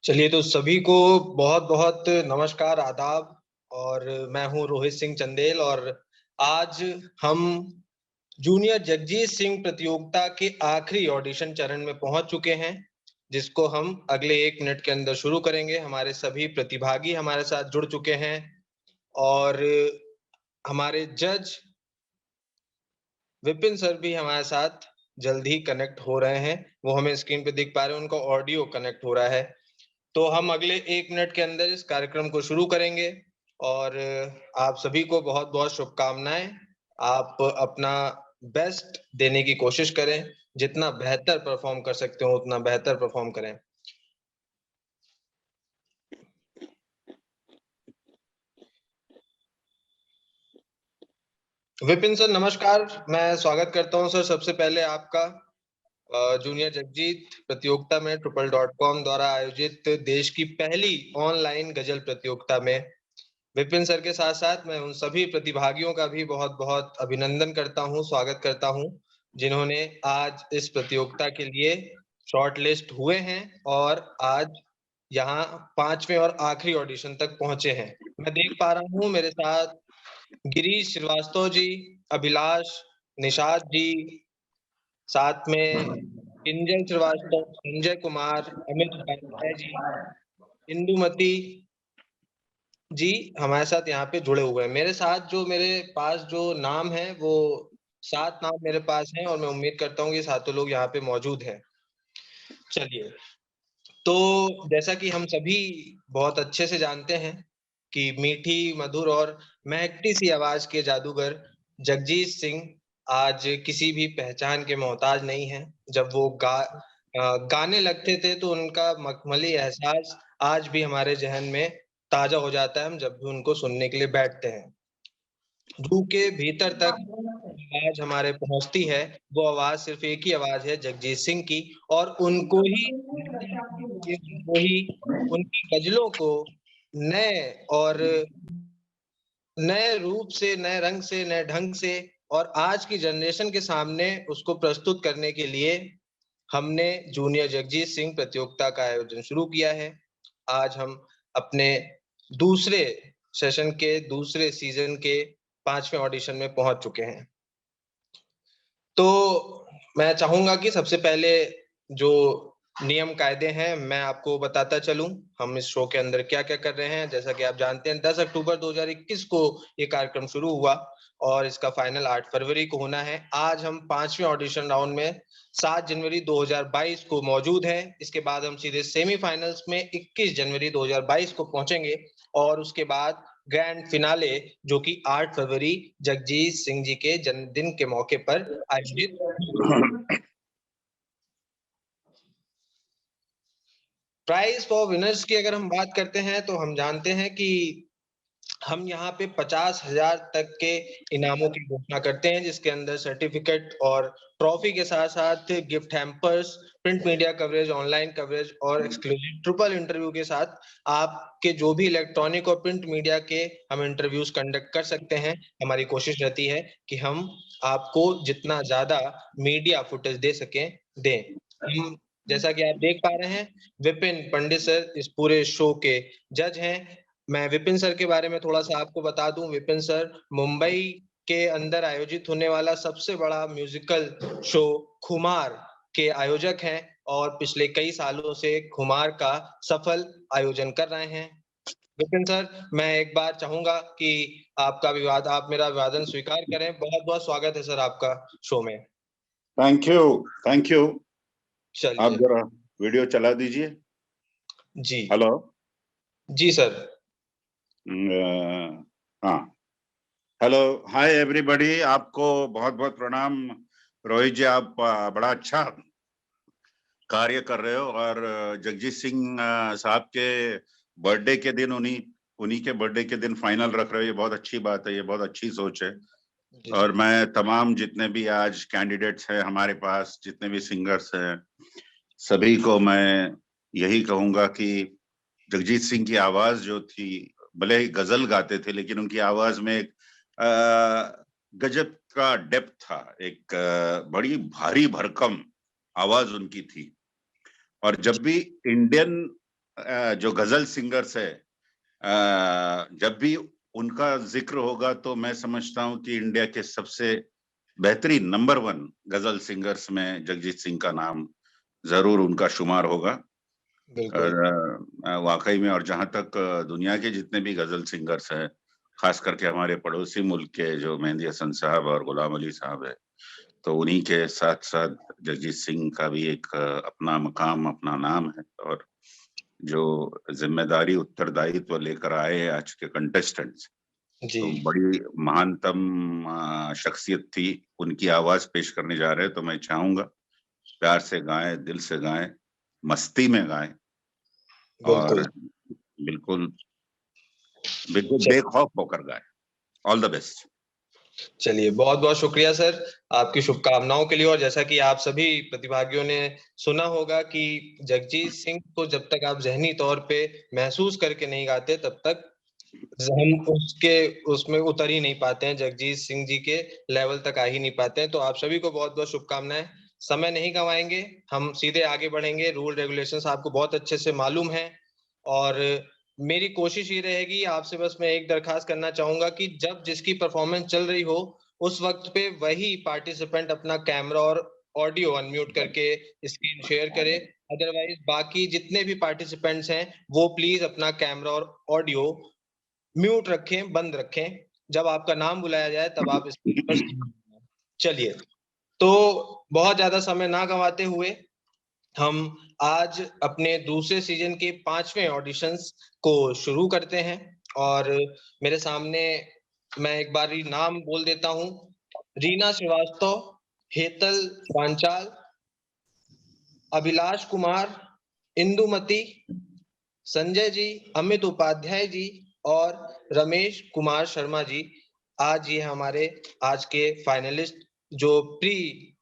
चलिए तो सभी को बहुत बहुत नमस्कार आदाब। और मैं हूं रोहित सिंह चंदेल और आज हम जूनियर जगजीत सिंह प्रतियोगिता के आखिरी ऑडिशन चरण में पहुंच चुके हैं, जिसको हम अगले 1 मिनट के अंदर शुरू करेंगे। हमारे सभी प्रतिभागी हमारे साथ जुड़ चुके हैं और हमारे जज विपिन सर भी हमारे साथ जल्द ही कनेक्ट हो रहे हैं। वो हमें स्क्रीन पे दिख पा रहे हैं, उनका ऑडियो कनेक्ट हो रहा है। तो हम अगले 1 मिनट के अंदर इस कार्यक्रम को शुरू करेंगे और आप सभी को बहुत बहुत शुभकामनाएं। आप अपना बेस्ट देने की कोशिश करें, जितना बेहतर परफॉर्म कर सकते हो उतना बेहतर परफॉर्म करें। विपिन सर नमस्कार, मैं स्वागत करता हूं सर सबसे पहले आपका जूनियर जगजीत प्रतियोगिता में ट्रिपल.com द्वारा आयोजित देश की पहली ऑनलाइन गजल प्रतियोगिता में। विपिन सर के साथ साथ मैं उन सभी प्रतिभागियों का भी बहुत बहुत अभिनंदन करता हूं, स्वागत करता हूं, जिन्होंने आज इस प्रतियोगिता के लिए शॉर्ट लिस्ट हुए हैं और आज यहाँ 5वें और आखिरी ऑडिशन तक पहुंचे हैं। मैं देख पा रहा हूँ मेरे साथ गिरीश श्रीवास्तव जी, अभिलाष, निषाद जी, साथ में किंजल श्रीवास्तव, संजय कुमार, अमित उपाध्याय जी, इंदुमती जी हमारे साथ यहाँ पे जुड़े हुए हैं। मेरे साथ जो मेरे पास जो नाम है वो 7 नाम मेरे पास हैं और मैं उम्मीद करता हूँ कि सातों लोग यहाँ पे मौजूद हैं। चलिए, तो जैसा कि हम सभी बहुत अच्छे से जानते हैं कि मीठी, मधुर और महकती सी आवाज के जादूगर जगजीत सिंह आज किसी भी पहचान के मोहताज नहीं हैं। जब वो गाने लगते थे तो उनका मखमली एहसास आज भी हमारे ज़हन में ताज़ा हो जाता है, हम जब भी उनको सुनने के लिए बैठते हैं। रूह के भीतर तक आवाज हमारे पहुंचती है, वो आवाज सिर्फ एक ही आवाज है जगजीत सिंह की। और उनको ही उनको ही उनकी गजलों को नए और नए रूप से, नए रंग से, नए ढंग से और आज की जनरेशन के सामने उसको प्रस्तुत करने के लिए हमने जूनियर जगजीत सिंह प्रतियोगिता का आयोजन शुरू किया है। आज हम अपने दूसरे सेशन के दूसरे सीजन के 5वें ऑडिशन में पहुंच चुके हैं। तो मैं चाहूंगा कि सबसे पहले जो नियम कायदे हैं मैं आपको बताता चलूं, हम इस शो के अंदर क्या-क्या कर रहे हैं। जैसा कि आप जानते हैं 10 अक्टूबर 2021 को ये कार्यक्रम शुरू हुआ और इसका फाइनल 8 फरवरी को होना है। आज हम 5वें ऑडिशन राउंड में 7 जनवरी 2022 को मौजूद हैं। इसके बाद हम सीधे सेमीफाइनल्स में 21 जनवरी 2022 को पहुंचेंगे और उसके बाद ग्रैंड फिनाले जो कि 8 फरवरी जगजीत सिंह जी के जन्मदिन के मौके पर आयोजित होगा। प्राइज फॉर विनर्स की अगर हम बात करते हैं तो हम जानते हैं कि हम यहाँ पे 50,000 तक के इनामों की घोषणा करते हैं, जिसके अंदर सर्टिफिकेट और ट्रॉफी के साथ साथ gift hampers, print media coverage, online coverage और एक्सक्लूसिव ट्रिपल इंटरव्यू के साथ आपके जो भी इलेक्ट्रॉनिक और प्रिंट मीडिया के हम इंटरव्यूज कंडक्ट कर सकते हैं। हमारी कोशिश रहती है कि हम आपको जितना ज्यादा मीडिया फुटेज दे सकें दें। हम जैसा कि आप देख पा रहे हैं, विपिन पंडित सर इस पूरे शो के जज हैं। मैं विपिन सर के बारे में थोड़ा-सा आपको बता दूं। विपिन सर मुंबई के अंदर आयोजित होने वाला सबसे बड़ा म्यूजिकल शो खुमार के आयोजक हैं और पिछले कई सालों से खुमार का सफल आयोजन कर रहे हैं। विपिन सर, मैं एक बार चाहूंगा कि आप मेरा अभिवादन स्वीकार करें। बहुत-बहुत स्वागत है सर आपका शो में। Thank you, thank you. आप चलिए। जरा वीडियो चला दीजिए। जी। हेलो। जी सर। हाँ, हेलो, हाय एवरीबॉडी। आपको बहुत बहुत प्रणाम। रोहित जी, आप बड़ा अच्छा कार्य कर रहे हो और जगजीत सिंह साहब के बर्थडे के दिन उन्हीं के बर्थडे के दिन फाइनल रख रहे हो। ये बहुत अच्छी बात है, ये बहुत अच्छी सोच है। और मैं तमाम जितने भी आज कैंडिडेट्स हैं हमारे पास, जितने भी सिंगर्स हैं, सभी को मैं यही कहूंगा कि जगजीत सिंह की आवाज जो थी, भले ही गजल गाते थे लेकिन उनकी आवाज में एक गजब का डेप्थ था, एक बड़ी भारी भरकम आवाज उनकी थी। और जब भी इंडियन जो गजल सिंगर्स है, जब भी उनका जिक्र होगा तो मैं समझता हूं कि इंडिया के सबसे बेहतरीन नंबर 1 गजल सिंगर्स में जगजीत सिंह का नाम जरूर उनका शुमार होगा। वाकई में, और जहां तक दुनिया के जितने भी गजल सिंगर्स हैं, खास करके हमारे पड़ोसी मुल्क के जो मेहंदी हसन साहब और गुलाम अली साहब है, तो उन्हीं के साथ साथ जगजीत सिंह का भी एक अपना मकाम, अपना नाम है। और जो जिम्मेदारी, उत्तरदायित्व लेकर आए हैं आज के कंटेस्टेंट्स, तो बड़ी महानतम शख्सियत थी। उनकी आवाज पेश करने जा रहे हैं, तो मैं चाहूंगा प्यार से गाएं, दिल से गाएं, मस्ती में गाएं और बिल्कुल बिल्कुल बेखौफ होकर गाएं। All the best. चलिए, बहुत बहुत शुक्रिया सर आपकी शुभकामनाओं के लिए। और जैसा कि आप सभी प्रतिभागियों ने सुना होगा कि जगजीत सिंह को जब तक आप जहनी तौर पे महसूस करके नहीं गाते, तब तक हम उसमें उतर ही नहीं पाते हैं, जगजीत सिंह जी के लेवल तक आ ही नहीं पाते हैं। तो आप सभी को बहुत बहुत शुभकामनाएं। समय नहीं गंवाएंगे, हम सीधे आगे बढ़ेंगे। रूल रेगुलेशंस आपको बहुत अच्छे से मालूम है और मेरी कोशिश ये रहेगी, आपसे बस मैं एक दरखास्त करना चाहूंगा कि जब जिसकी परफॉर्मेंस चल रही हो उस वक्त पे वही पार्टिसिपेंट अपना कैमरा और ऑडियो अनम्यूट करके स्क्रीन शेयर करे। अदरवाइज बाकी जितने भी पार्टिसिपेंट्स हैं वो प्लीज अपना कैमरा और ऑडियो म्यूट रखें, बंद रखें। जब आपका नाम बुलाया जाए तब आप स्क्रीन पर चलिए, तो बहुत ज्यादा समय ना गंवाते हुए हम आज अपने दूसरे सीजन के 5वें ऑडिशंस को शुरू करते हैं। और मेरे सामने मैं एक बार नाम बोल देता हूं: रीना श्रीवास्तव, हेतल पांचाल, अभिलाष कुमार, इंदुमती, संजय जी, अमित उपाध्याय जी और रमेश कुमार शर्मा जी। आज ये हमारे आज के फाइनलिस्ट, जो प्री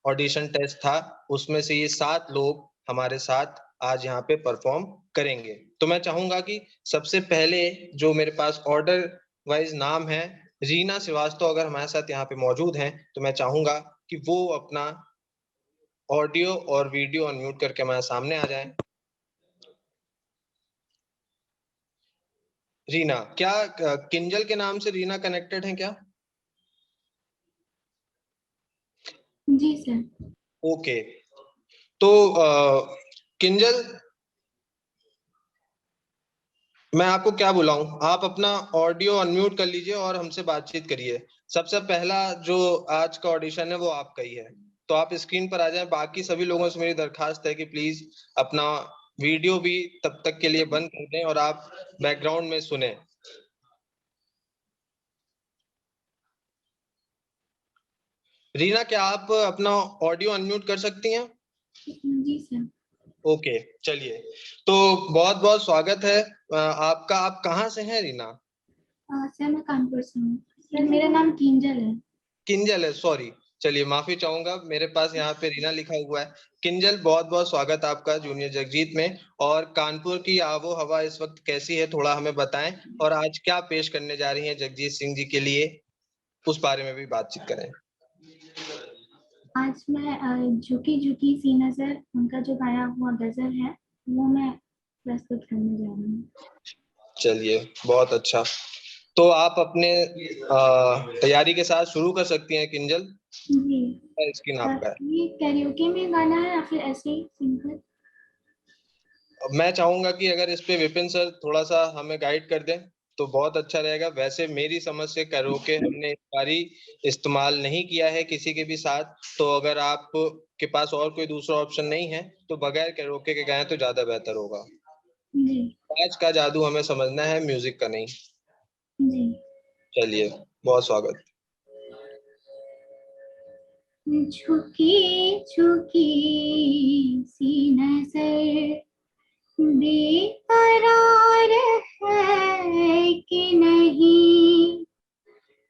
ऑडिशन टेस्ट था उसमें से ये 7 लोग हमारे साथ आज यहाँ पे परफॉर्म करेंगे। तो मैं चाहूंगा कि सबसे पहले जो मेरे पास ऑर्डर वाइज नाम है, रीना श्रीवास्तव अगर हमारे साथ यहाँ पे मौजूद हैं तो मैं चाहूंगा कि वो अपना ऑडियो और वीडियो अनम्यूट करके हमारे सामने आ जाएं। रीना, क्या किंजल के नाम से रीना कनेक्टेड है क्या? जी सर। ओके, तो किंजल, मैं आपको क्या बुलाऊं, आप अपना ऑडियो अनम्यूट कर लीजिए और हमसे बातचीत करिए। सबसे पहला जो आज का ऑडिशन है वो आपका ही है, तो आप स्क्रीन पर आ जाएं। बाकी सभी लोगों से मेरी दरखास्त है कि प्लीज अपना वीडियो भी तब तक के लिए बंद कर दें और आप बैकग्राउंड में सुने। रीना, क्या आप अपना ऑडियो अनम्यूट कर सकती हैं? जी सर। ओके, चलिए, तो बहुत बहुत स्वागत है आपका। आप कहाँ से हैं रीना? सर मैं कानपुर से हूँ। सर मेरा नाम किंजल है। किंजल है, सॉरी, चलिए माफी चाहूंगा, मेरे पास यहाँ पे रीना लिखा हुआ है। किंजल, बहुत बहुत स्वागत आपका जूनियर जगजीत में। और कानपुर की आबो हवा इस वक्त कैसी है, थोड़ा हमें बताएं, और आज क्या पेश करने जा रही हैं जगजीत सिंह जी के लिए, उस बारे में भी बातचीत करें। आज मैं झुकी झुकी सी नजर, उनका जो गाया हुआ गजल है वो मैं प्रस्तुत करने जा रही हूँ। चलिए, बहुत अच्छा, तो आप अपने तैयारी के साथ शुरू कर सकती हैं किंजल। जी। स्क्रीन आपका है। ये कैरियोके में गाना है या फिर ऐसे ही सिंपल? मैं चाहूंगा कि अगर इस पे विपिन सर थोड़ा सा हमें गाइड कर दें तो बहुत अच्छा रहेगा। वैसे मेरी समझ से कैरोके हमने इस बारी इस्तेमाल नहीं किया है किसी के भी साथ, तो अगर आप के पास और कोई दूसरा ऑप्शन नहीं है तो बगैर कैरोके के गाएं तो ज्यादा बेहतर होगा। जी। आज का जादू हमें समझना है, म्यूजिक का नहीं। जी। चलिए, बहुत स्वागत। झुकी झुकी सी नजर, बेकरार है कि नहीं,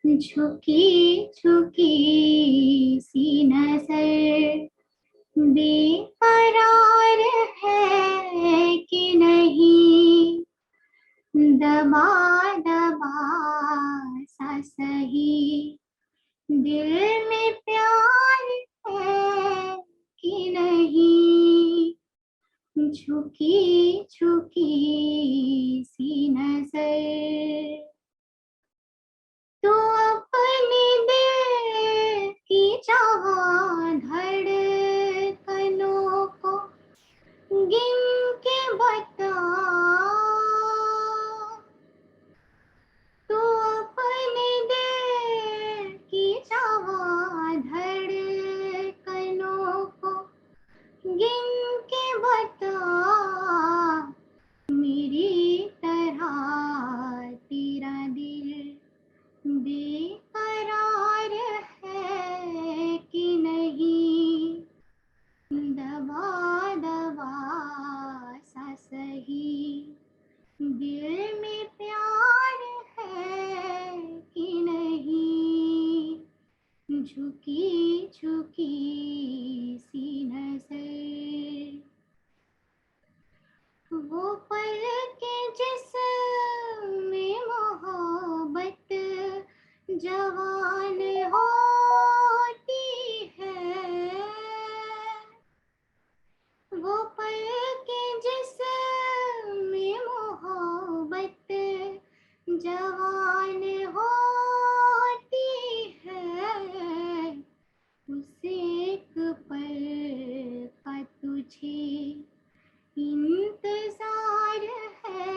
झुकी झुकी सी नजर, बेकरार है कि नहीं, दबा दबा सा सही, दिल में प्यार है कि नहीं, झुकी झुकी सी नजर तो अपने दिल की चाह धड़कनों को गिन के बता तो अपने दिल की चाह धड़कनों को गिन के बता मेरी तरह तेरा दिल बेकरार है कि नहीं दबा दबा सा सही दिल में प्यार है कि नहीं झुकी झुकी सी नजर वो पल के जिसमें मोहब्बत जवान होती है वो पल के जिसमें मोहब्बत जवान होती है उस एक पल का तुझे इंतजार है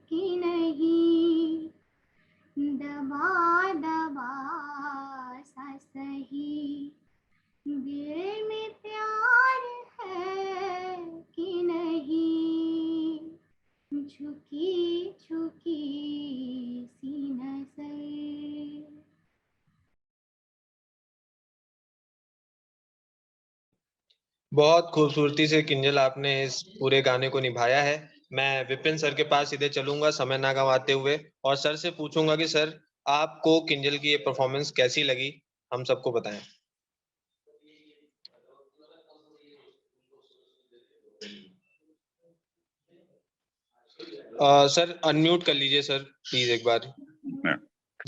कि नहीं दबा दबा सा सही दिल में प्यार है कि नहीं झुकी झुकी सी नजर। बहुत खूबसूरती से किंजल आपने इस पूरे गाने को निभाया है। मैं विपिन सर के पास सीधे चलूंगा समय ना गंवाते हुए और सर से पूछूंगा कि सर आपको किंजल की ये परफॉर्मेंस कैसी लगी, हम सबको बताएं। सर अनम्यूट कर लीजिए सर प्लीज एक बार।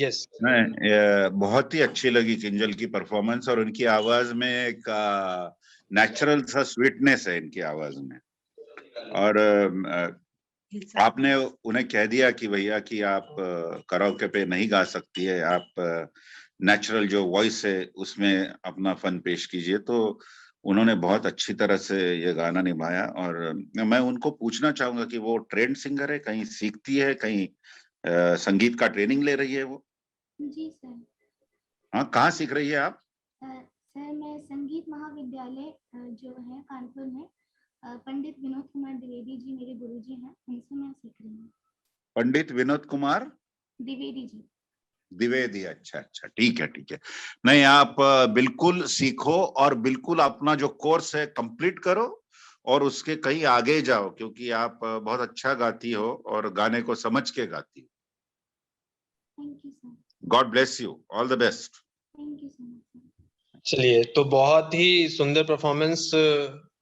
यस बहुत ही अच्छी लगी किंजल की परफॉर्मेंस और उनकी आवाज में एक नेचुरल सा स्वीटनेस है इनकी आवाज में। और आपने उन्हें कह दिया कि भैया कि आप कराओके पे नहीं गा सकती है, आप नेचुरल जो वॉइस है उसमें अपना फन पेश कीजिए, तो उन्होंने बहुत अच्छी तरह से ये गाना निभाया। और मैं उनको पूछना चाहूंगा कि वो ट्रेंड सिंगर है, कहीं सीखती है, कहीं संगीत का ट्रेनिंग ले रही है वो? जी सर। हाँ, कहाँ सीख रही है आप? सर मैं संगीत महाविद्यालय जो है कानपुर में पंडित विनोद कुमार द्विवेदी जी मेरे गुरुजी हैं, उनसे मैं सीख रही हूँ। पंडित विनोद कुमार द्विवेदी जी। द्विवेदी, अच्छा अच्छा, ठीक है ठीक है। नहीं, आप बिल्कुल सीखो और बिल्कुल अपना जो कोर्स है कंप्लीट करो और उसके कहीं आगे जाओ, क्योंकि आप बहुत अच्छा गाती हो और गाने को समझ के गाती हो। Thank you sir. God bless you, all the best. Thank you so much. चलिए, तो बहुत ही सुंदर परफॉर्मेंस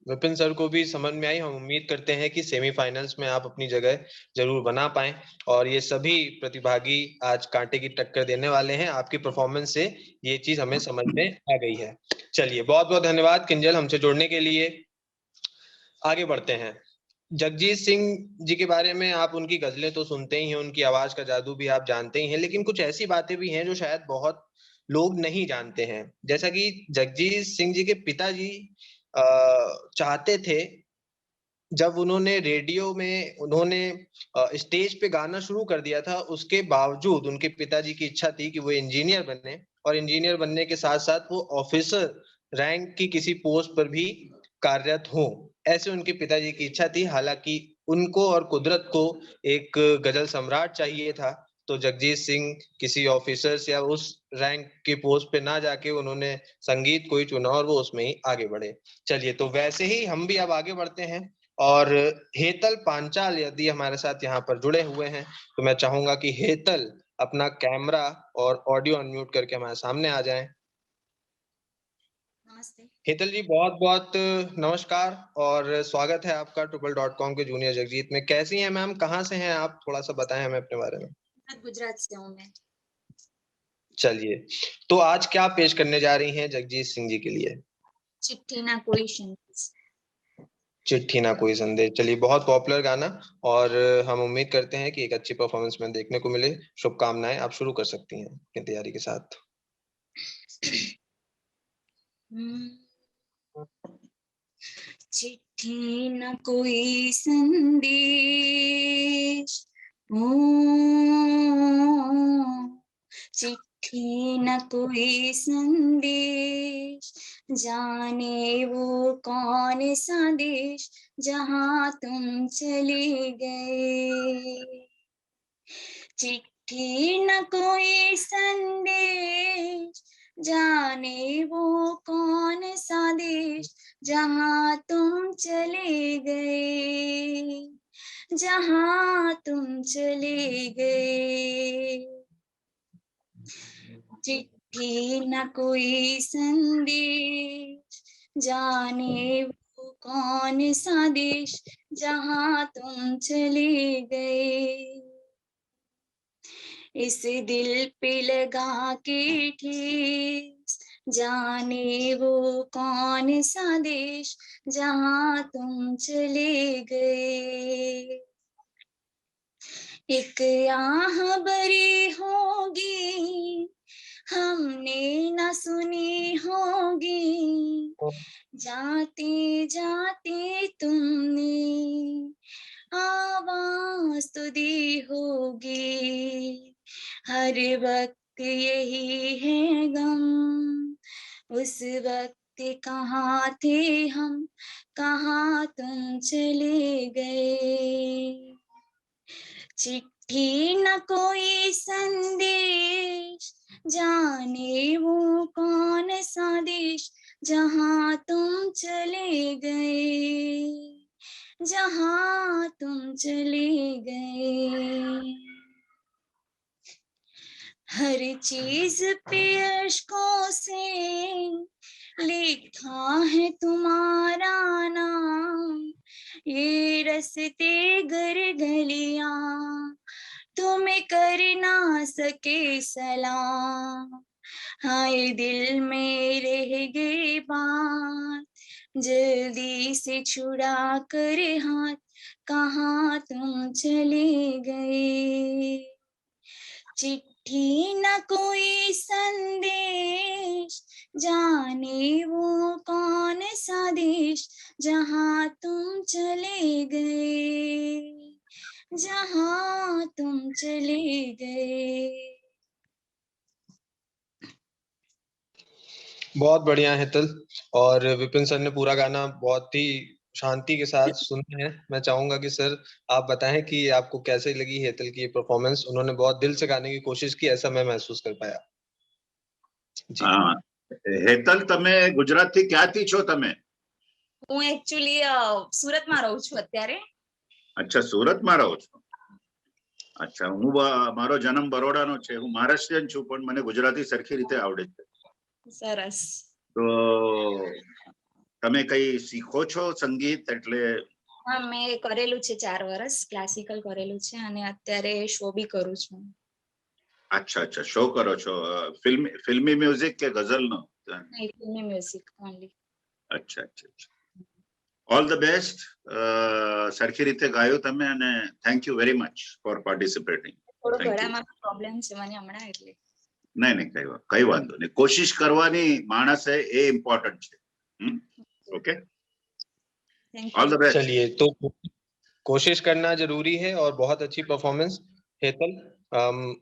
विपिन सर को भी समझ में आई। हम उम्मीद करते हैं कि सेमीफाइनल्स में आप अपनी जगह जरूर बना पाएं और ये सभी प्रतिभागी आज कांटे की टक्कर देने वाले हैं। आपकी परफॉर्मेंस से ये चीज हमें समझ में आ गई है। चलिए, बहुत बहुत धन्यवाद किंजल हमसे जुड़ने के लिए। आगे बढ़ते हैं। जगजीत सिंह जी के बारे में आप उनकी गजलें तो सुनते ही हैं, उनकी आवाज का जादू भी आप जानते ही हैं, लेकिन कुछ ऐसी बातें भी हैं जो शायद बहुत लोग नहीं जानते हैं। जैसा कि जगजीत सिंह जी के पिताजी चाहते थे, जब उन्होंने रेडियो में उन्होंने स्टेज पे गाना शुरू कर दिया था, उसके बावजूद उनके पिताजी की इच्छा थी कि वो इंजीनियर बने और इंजीनियर बनने के साथ साथ वो ऑफिसर रैंक की किसी पोस्ट पर भी कार्यरत हो, ऐसे उनके पिताजी की इच्छा थी। हालांकि उनको और कुदरत को एक गजल सम्राट चाहिए था, तो जगजीत सिंह किसी ऑफिसर्स या उस रैंक की पोस्ट पे ना जाके उन्होंने संगीत को ही चुना और वो उसमें ही आगे बढ़े। चलिए, तो वैसे ही हम भी अब आगे बढ़ते हैं और हेतल पांचाल यदि हमारे साथ यहाँ पर जुड़े हुए हैं तो मैं चाहूंगा कि हेतल अपना कैमरा और ऑडियो अनम्यूट करके हमारे सामने आ जाएं। नमस्ते हेतल जी, बहुत बहुत नमस्कार और स्वागत है आपका ट्रिपल.com के जूनियर जगजीत में। कैसी हैं मैम, कहाँ से हैं आप, थोड़ा सा बताएं हमें अपने बारे में। गुजरात से हूँ मैं। चलिए, तो आज क्या पेश करने जा रही हैं जगजीत सिंह जी के लिए? चिट्ठी ना कोई शंका। चिट्ठी ना कोई संदेश। चलिए, बहुत पॉपुलर गाना, और हम उम्मीद करते हैं कि एक अच्छी परफॉर्मेंस में देखने को मिले। शुभकामनाएं, आप शुरू कर सकती हैं अपनी तैयारी के साथ। चिट्ठी न कोई संदेश, ओ चिट्ठी न कोई संदेश, जाने वो कौन सा देश जहाँ तुम चले गए। चिट्ठी न कोई संदेश, जाने वो कौन सा देश जहाँ तुम चले गए, जहाँ तुम चले गए। चिट्ठी न कोई संदेश, जाने वो कौन सा देश जहाँ तुम चले गए। इस दिल पे लगा के ठेस, जाने वो कौन सा देश जहाँ तुम चले गए। एक आह बरी होगी, हमने न सुनी होगी, जाते जाते तुमने आवाज तो दी होगी। हर वक्त यही है गम, उस वक्त कहाँ थे हम, कहाँ तुम चले गए। चिट्ठी न कोई संदेश, जाने वो कौन सा देश जहाँ तुम चले गए, जहाँ तुम चले गए। हर चीज पे अश्कों से लिखा है तुम्हारा नाम, ये रस्ते गर गलियां तुम्हें कर ना सके सलाम। हाय दिल में रह गई बात, जल्दी से छुड़ा कर हाथ, कहाँ तुम चले गए। चिट्ठी न कोई संदेश, जाने वो कौन सा देश जहाँ तुम चले गए, जहाँ तुम चले गए। बहुत बढ़िया हेतल। और विपिन सर ने पूरा गाना बहुत ही शांति के साथ सुना है। मैं चाहूंगा कि सर आप बताएं कि आपको कैसे लगी हेतल की ये परफॉर्मेंस। उन्होंने बहुत दिल से गाने की कोशिश की, ऐसा मैं महसूस कर पाया जी। હેતલ, તમે ગુજરાતથી ક્યાંથી છો તમે? હું એકચ્યુઅલી સુરતમાં રહું છું અત્યારે. અચ્છા, સુરતમાં રહો છો. અચ્છા, હું મારો જન્મ બરોડાનો છે. હું મહારાષ્ટ્રીયન છું, પણ મને ગુજરાતી સરખી રીતે આવડે છે. સરસ. તો તમે કઈ શીખો છો સંગીત? એટલે હા, મેં કરેલું છે 4 વર્ષ ક્લાસિકલ કરેલું છે અને અત્યારે શો બી કરું છું. અચ્છા અચ્છા, શો કરો છો? ફિલ્મી મ્યુઝિક કે ગઝલનો? નહીં, ફિલ્મી મ્યુઝિક ઓનલી. અચ્છા અચ્છા અચ્છા. All the best. સરખી રીતે ગાયો તમે, અને thank you very much for participating. થોડો ગળામાં પ્રોબ્લેમ છે મને હમણાં એટલે. નહીં નહીં, કઈ વાંધો નહીં. કોશિશ કરવાની માણસે એ ઇમ્પોર્ટન્ટ છે. Okay, all the best. चलिए, तो कोशिश करना जरूरी है और बहुत अच्छी परफॉर्मेंस हेतल।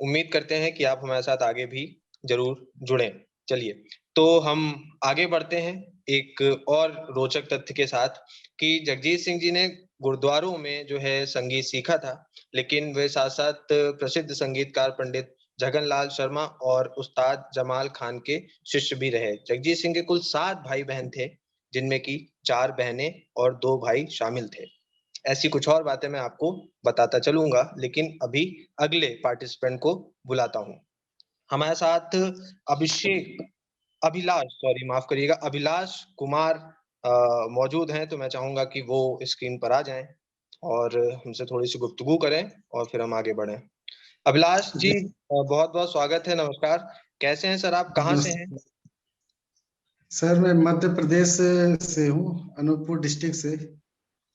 उम्मीद करते हैं कि आप हमारे साथ आगे भी जरूर जुड़ें। चलिए, तो हम आगे बढ़ते हैं एक और रोचक तथ्य के साथ कि जगजीत सिंह जी ने गुरुद्वारों में जो है संगीत सीखा था, लेकिन वे साथ साथ प्रसिद्ध संगीतकार पंडित जगनलाल शर्मा और उस्ताद जमाल खान के शिष्य भी रहे। जगजीत सिंह के कुल 7 भाई बहन थे, जिनमें की 4 बहनें और 2 भाई शामिल थे। ऐसी कुछ और बातें मैं आपको बताता चलूंगा, लेकिन अभी अगले पार्टिसिपेंट को बुलाता हूं। हमारे साथ माफ करिएगा, अभिलाष कुमार मौजूद हैं। तो मैं चाहूंगा कि वो स्क्रीन पर आ जाएं और हमसे थोड़ी सी गुफ्तगू करें और फिर हम आगे बढ़ें। अभिलाष जी, बहुत बहुत स्वागत है, नमस्कार। कैसे हैं सर आप, कहाँ से हैं? सर मैं मध्य प्रदेश से हूँ, अनूपपुर डिस्ट्रिक्ट से।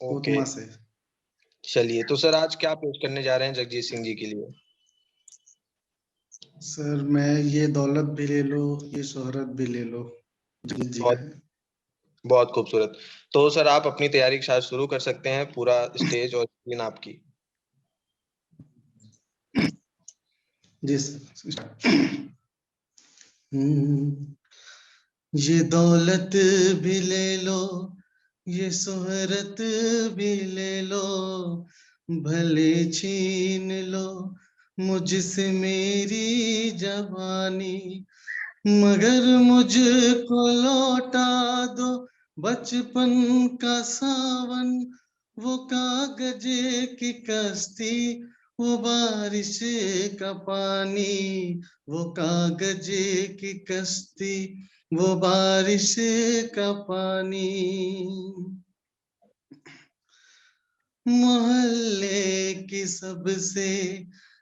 ओके, कोतमा से। चलिए तो सर आज क्या पेश करने जा रहे हैं जगजीत सिंह जी के लिए? सर मैं ये दौलत भी ले लो, ये शोहरत भी ले लो, जगजीत जी का बहुत है। बहुत खूबसूरत। तो सर आप अपनी तैयारी के साथ शुरू कर सकते हैं, पूरा स्टेज और स्क्रीन आपकी। जी सर। ये दौलत भी ले लो, ये शोहरत भी ले लो, भले छीन लो मुझसे मेरी जवानी, मगर मुझको लौटा दो बचपन का सावन, वो कागज की कश्ती, वो बारिश का पानी, वो कागज की कश्ती, वो बारिश का पानी। मोहल्ले की सबसे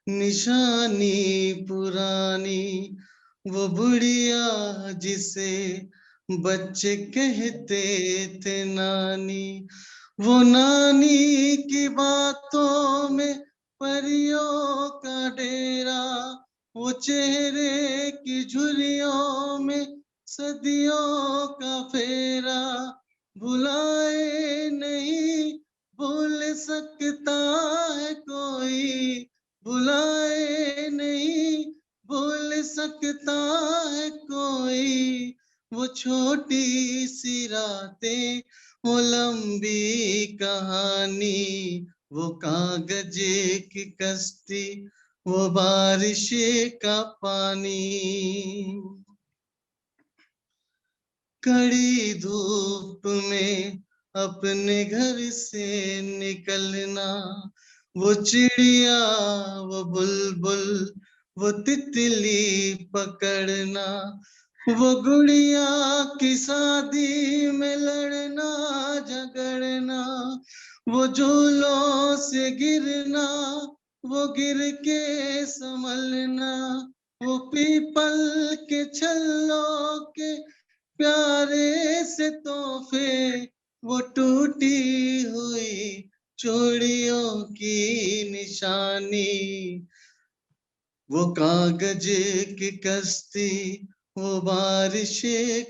निशानी पुरानी, वो बुढ़िया जिसे बच्चे कहते थे नानी, वो नानी की बातों में परियों का डेरा, वो चेहरे की झुर्रियों में सदियों का फेरा, भुलाए नहीं भूल सकता है कोई, भुलाए नहीं भूल सकता है कोई, वो छोटी सी रातें, वो लंबी कहानी, वो कागज की कश्ती, वो बारिश का पानी। कड़ी धूप में अपने घर से निकलना, वो चिड़िया वो बुलबुल वो तितली पकड़ना, वो गुड़िया की शादी में लड़ना झगड़ना, वो झूलों से गिरना, वो गिर के संभलना, वो पीपल के छल्लों के प्यारे से तोहफे, वो टूटी हुई चूड़ियों की निशानी, वो कागज की कश्ती, वो बारिश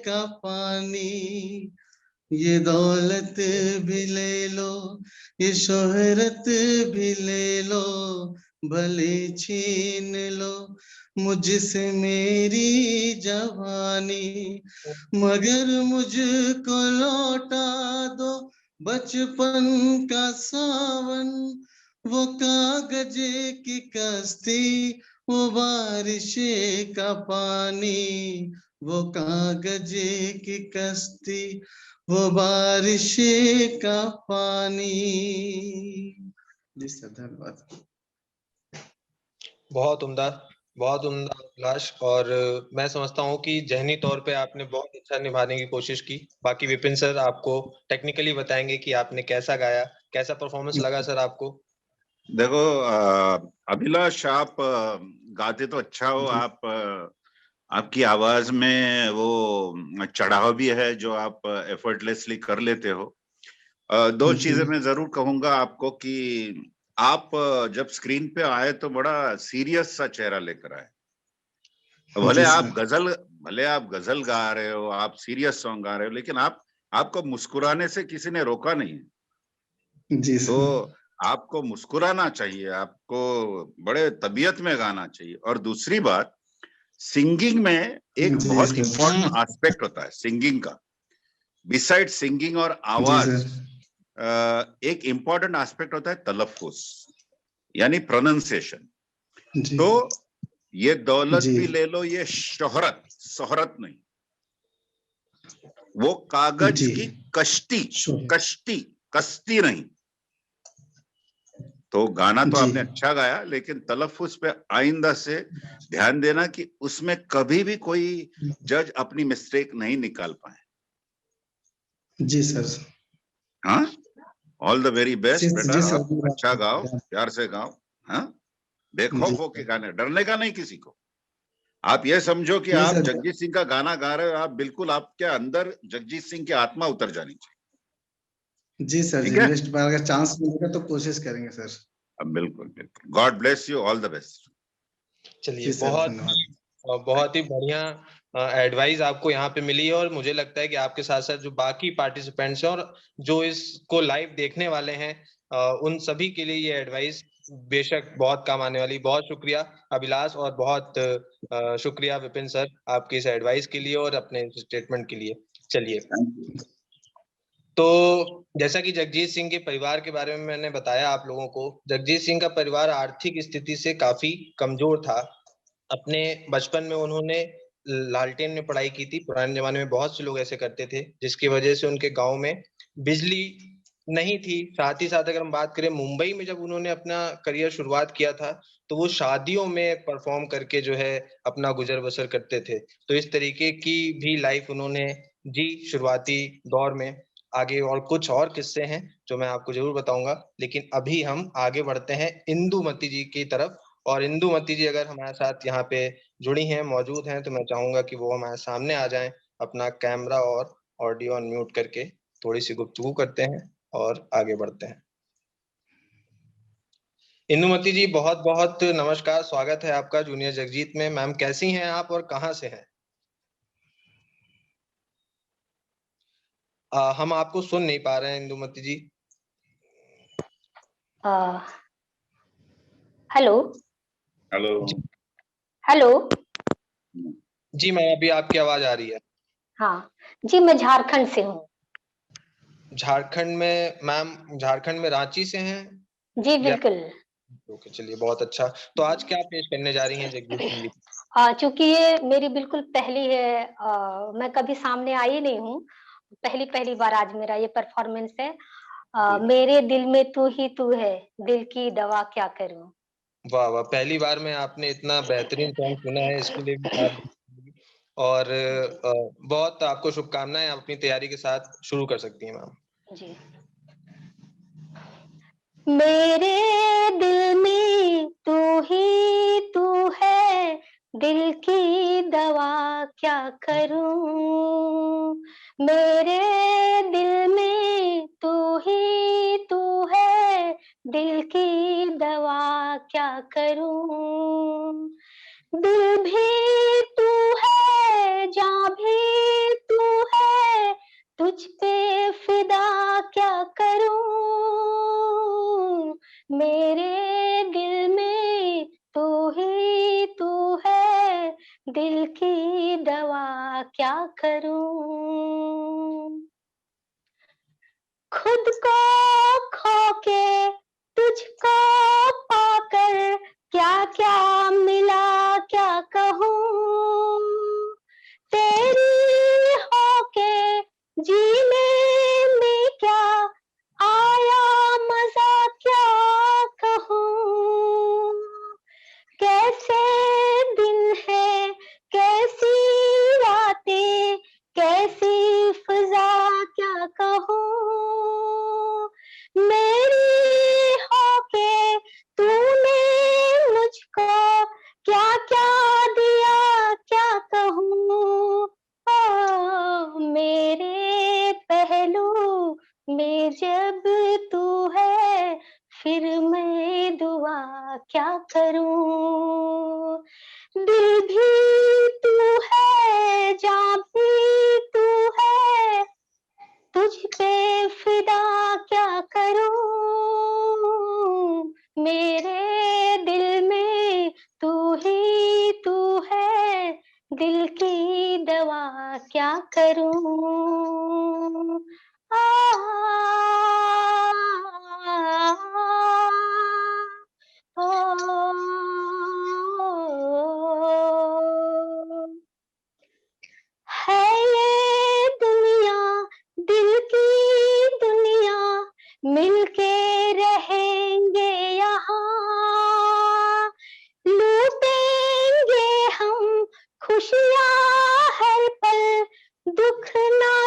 का पानी, ये दौलत भी ले लो, ये शोहरत भी ले लो, भले छीन लो मुझसे मेरी जवानी, मगर मुझको लौटा दो बचपन का सावन, वो कागज की कश्ती, वो बारिश का पानी, वो कागज की कश्ती, वो बारिश का पानी। जी सर धन्यवाद। बहुत उम्दा, बहुत उम्दा अभिलाष। और मैं समझता हूँ कि जहनी तौर पे आपने बहुत अच्छा निभाने की कोशिश की। बाकी विपिन सर आपको टेक्निकली बताएंगे कि आपने कैसा गाया, कैसा परफॉर्मेंस लगा सर आपको? देखो अभिलाष, आप गाते तो अच्छा हो, आप आपकी आवाज में वो चढ़ाव भी है जो आप एफर्टलेसली कर लेते हो। दो चीजें मैं जरूर कहूंगा आपको कि आप जब स्क्रीन पे आए तो बड़ा सीरियस सा चेहरा लेकर आए। भले आप गजल गा रहे हो, आप सीरियस सॉन्ग गा रहे हो, लेकिन आपको मुस्कुराने से किसी ने रोका नहीं है। जी तो सर। आपको मुस्कुराना चाहिए, आपको बड़े तबीयत में गाना चाहिए। और दूसरी बात, सिंगिंग में एक जी बहुत सर। इंपॉर्टेंट एस्पेक्ट होता है सिंगिंग का, बिसाइड सिंगिंग और जी आवाज, सर। एक इंपॉर्टेंट एस्पेक्ट होता है तलफ्फुज, यानी प्रोनाउंसिएशन। जी तो ये दौलत जी भी ले लो, ये शोहरत, शोहरत नहीं, वो कागज जी की कश्ती, शोहरत। कश्ती, कश्ती नहीं। तो गाना तो जी आपने अच्छा गाया, लेकिन तलफ्फुज पे आइंदा से ध्यान देना कि उसमें कभी भी कोई जज अपनी मिस्टेक नहीं निकाल पाए। जी सर। हाँ, ऑल द वेरी बेस्ट बेटा, जी और अच्छा गाओ, सर। प्यार से गाओ। हाँ, जी बेखौफ होके गाने, डरने का नहीं किसी को। आप ये समझो कि नहीं आप सर। जगजीत सिंह का गाना गा रहे हो, आप बिल्कुल, आपके अंदर जगजीत सिंह की आत्मा उतर जानी चाहिए। जी सर जी, ठीक है? नेक्स्ट बार अगर चांस मिलेगा तो कोशिश करेंगे सर। बिल्कुल बिल्कुल। God bless you, all the best. चलिए, जी सर, धन्यवाद। बहुत ही बढ़िया एडवाइस आपको यहाँ पे मिली है और मुझे लगता है कि आपके साथ साथ जो बाकी पार्टिसिपेंट्स हैं और जो इसको लाइव देखने वाले हैं उन सभी के लिए ये एडवाइस बेशक बहुत काम आने वाली। बहुत शुक्रिया अभिलाष और बहुत शुक्रिया विपिन सर आपकी इस एडवाइस के लिए और अपने स्टेटमेंट के लिए। चलिए, थैंक यू। तो जैसा कि जगजीत सिंह के परिवार के बारे में मैंने बताया आप लोगों को, जगजीत सिंह का परिवार आर्थिक स्थिति से काफी कमजोर था। अपने बचपन में उन्होंने लालटेन में पढ़ाई की थी। पुराने जमाने में बहुत से लोग ऐसे करते थे, जिसकी वजह से उनके गांव में बिजली नहीं थी। साथ ही साथ अगर हम बात करें मुंबई में जब उन्होंने अपना करियर शुरुआत किया था, तो वो शादियों में परफॉर्म करके जो है अपना गुजर बसर करते थे। तो इस तरीके की भी लाइफ उन्होंने जी शुरुआती दौर में। आगे और कुछ और किस्से हैं जो मैं आपको जरूर बताऊंगा, लेकिन अभी हम आगे बढ़ते हैं इंदुमती जी की तरफ। और इंदुमती जी अगर हमारे साथ यहाँ पे जुड़ी हैं, मौजूद हैं, तो मैं चाहूंगा कि वो हमारे सामने आ जाएं, अपना कैमरा और ऑडियो अनम्यूट करके थोड़ी सी गुफ्तगू करते हैं और आगे बढ़ते हैं। इंदुमती जी, बहुत बहुत नमस्कार, स्वागत है आपका जूनियर जगजीत में। मैम, कैसी हैं आप और कहाँ से हैं? हम आपको सुन नहीं पा रहे हैं Indumati ji. Hello hello. Hello. जी मैम, अभी आपकी आवाज आ रही है। हाँ जी, मैं झारखंड से हूँ। झारखंड में? मैम, झारखंड में रांची से हैं जी या? बिल्कुल। ओके, चलिए, बहुत अच्छा। तो आज क्या पेश करने जा रही हैं जगजीत सिंह जी? चूंकि ये मेरी बिल्कुल पहली है, मैं कभी सामने आई नहीं हूँ। पहली पहली बार आज मेरा ये परफॉर्मेंस है। जी। मेरे दिल में तू ही तू है, दिल की दवा क्या करूँ। वाह वाह, पहली बार में आपने इतना बेहतरीन सॉन्ग सुना है, इसके लिए भी और बहुत आपको शुभकामनाएं। आप अपनी तैयारी के साथ शुरू कर सकती हैं मैम। जी। मेरे दिल में तू है, दिल की दवा क्या करूं। मेरे दिल में तू है, दिल की दवा क्या करूं। दिल भी तू है, जान भी तू है, तुझ पे फिदा क्या करूं। मेरे दिल में तू है, दिल की दवा क्या करूं। खुद को खो के तुझको पाकर क्या क्या मिला क्या कहूँ। तेरी होके जीने में क्या आया मजा क्या कहूँ। कैसे दिन है, कैसी रातें, कैसी फिजा क्या कहूँ। मेरी होके तूने मुझको क्या क्या दिया क्या कहूँ। मेरे पहलू में जब तू है, फिर मैं दुआ क्या करूं। दिल भी तू है, जान भी तू है, तुझ पे फिदा क्या करूं। मेरे दिल में तू है, दिल की दवा क्या करूं। है ये दुनिया दिल की दुनिया, मिलके रहेंगे यहाँ। लूटेंगे हम खुशियाँ हर पल, दुख ना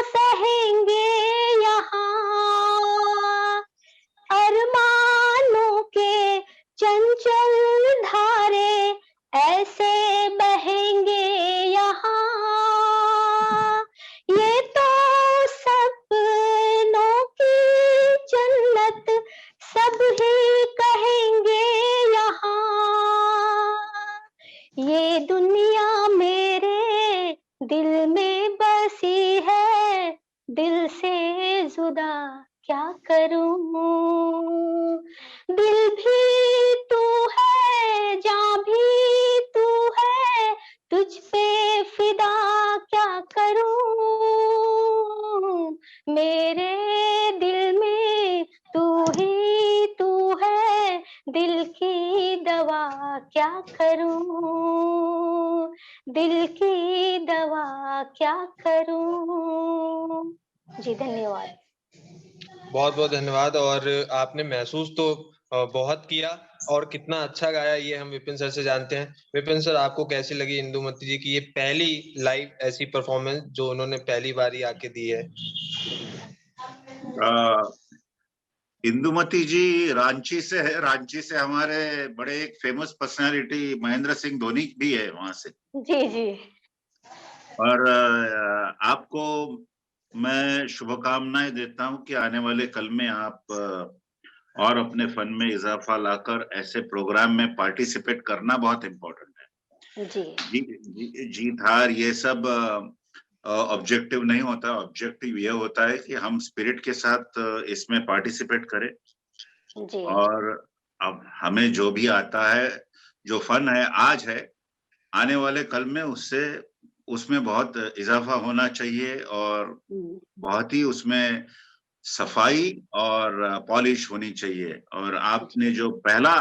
दिल की दवा क्या करूं, दिल की दवा क्या करूं। जी धन्यवाद। बहुत बहुत धन्यवाद। और आपने महसूस तो बहुत किया, और कितना अच्छा गाया ये हम विपिन सर से जानते हैं। विपिन सर, आपको कैसी लगी इंदुमती जी की ये पहली लाइव ऐसी परफॉर्मेंस जो उन्होंने पहली बार ही आके दी है? इंदुमती जी रांची से है। रांची से हमारे बड़े एक फेमस पर्सनालिटी महेंद्र सिंह धोनी भी है वहां से। जी जी। और आपको मैं शुभकामनाएं देता हूं कि आने वाले कल में आप और अपने फन में इजाफा लाकर ऐसे प्रोग्राम में पार्टिसिपेट करना बहुत इम्पोर्टेंट है। जी जीत हार ये सब ऑब्जेक्टिव नहीं होता। ऑब्जेक्टिव ये होता है कि हम स्पिरिट के साथ इसमें पार्टिसिपेट करें। जी। और अब हमें जो भी आता है, जो फन है आज है, आने वाले कल में उससे उसमें बहुत इजाफा होना चाहिए, और बहुत ही उसमें सफाई और पॉलिश होनी चाहिए। और आपने जो पहला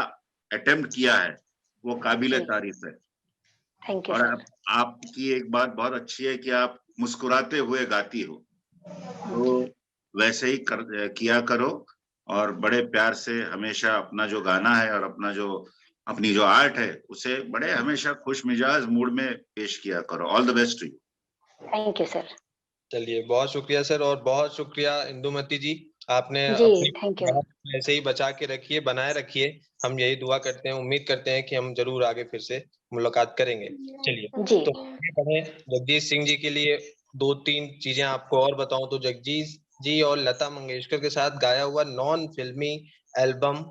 अटेम्प्ट किया है वो काबिले तारीफ है। थैंक यू और सर। आपकी एक बात बहुत अच्छी है कि आप मुस्कुराते हुए गाती हो, तो वैसे ही किया करो। और बड़े प्यार से हमेशा अपना जो गाना है और अपनी जो आर्ट है उसे बड़े हमेशा खुश मिजाज मूड में पेश किया करो। All the best to you. Thank you sir. चलिए, बहुत शुक्रिया सर, और बहुत शुक्रिया इंदुमती जी। आपने जी अपनी थैंक यू। ऐसे ही बचा के रखिए, बनाए रखिए। हम यही दुआ करते हैं, उम्मीद करते हैं कि हम जरूर आगे फिर से मुलाकात करेंगे। चलिए, जी तो आगे बढ़े। जगजीत सिंह जी के लिए दो तीन चीजें आपको और बताऊं तो जगजीत जी और लता मंगेशकर के साथ गाया हुआ नॉन फिल्मी एल्बम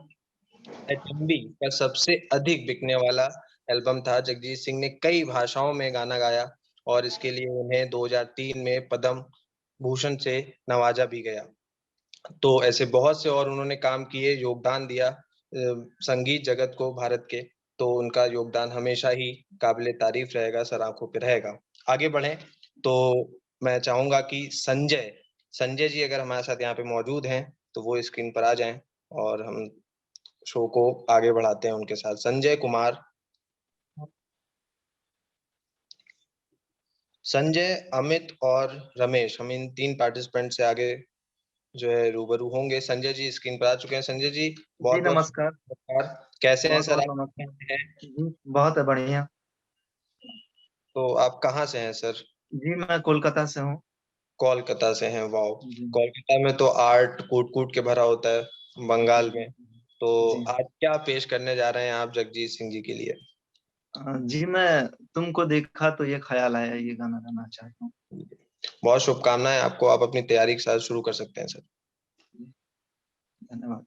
एचएमवी का सबसे अधिक बिकने वाला एल्बम था। जगजीत सिंह ने कई भाषाओं में गाना गाया, और इसके लिए उन्हें 2003 में पद्म भूषण से नवाजा भी गया। तो ऐसे बहुत से और उन्होंने काम किए, योगदान दिया संगीत जगत को भारत के। तो उनका योगदान हमेशा ही काबिले तारीफ रहेगा, सर आंखों पे रहेगा। आगे बढ़े तो मैं चाहूंगा कि संजय संजय जी अगर हमारे साथ यहाँ पे मौजूद हैं तो वो स्क्रीन पर आ जाएं, और हम शो को आगे बढ़ाते हैं उनके साथ। संजय कुमार, संजय, अमित और रमेश, हम इन तीन पार्टिसिपेंट से आगे जो है रूबरू होंगे। संजय जी स्क्रीन पर आ चुके हैं। संजय जी, जी बहुत बहुत नमस्कार। नमस्कार। कैसे हैं बहुत सर बहुत आप? नमस्कार जी। बहुत है बढ़िया। तो आप कहाँ से हैं सर? जी मैं कोलकाता से हूँ। कोलकाता से हैं, वाओ। जी कोलकाता में तो आर्ट कूट कूट के भरा होता है, बंगाल में। तो जी। आज क्या पेश करने जा रहे हैं आप जगजीत सिंह जी के लिए? जी मैं तुमको देखा तो ये ख्याल आया, ये गाना गाना चाहता हूँ। बहुत शुभकामनाएं आपको, आप अपनी तैयारी के साथ शुरू कर सकते हैं सर। धन्यवाद।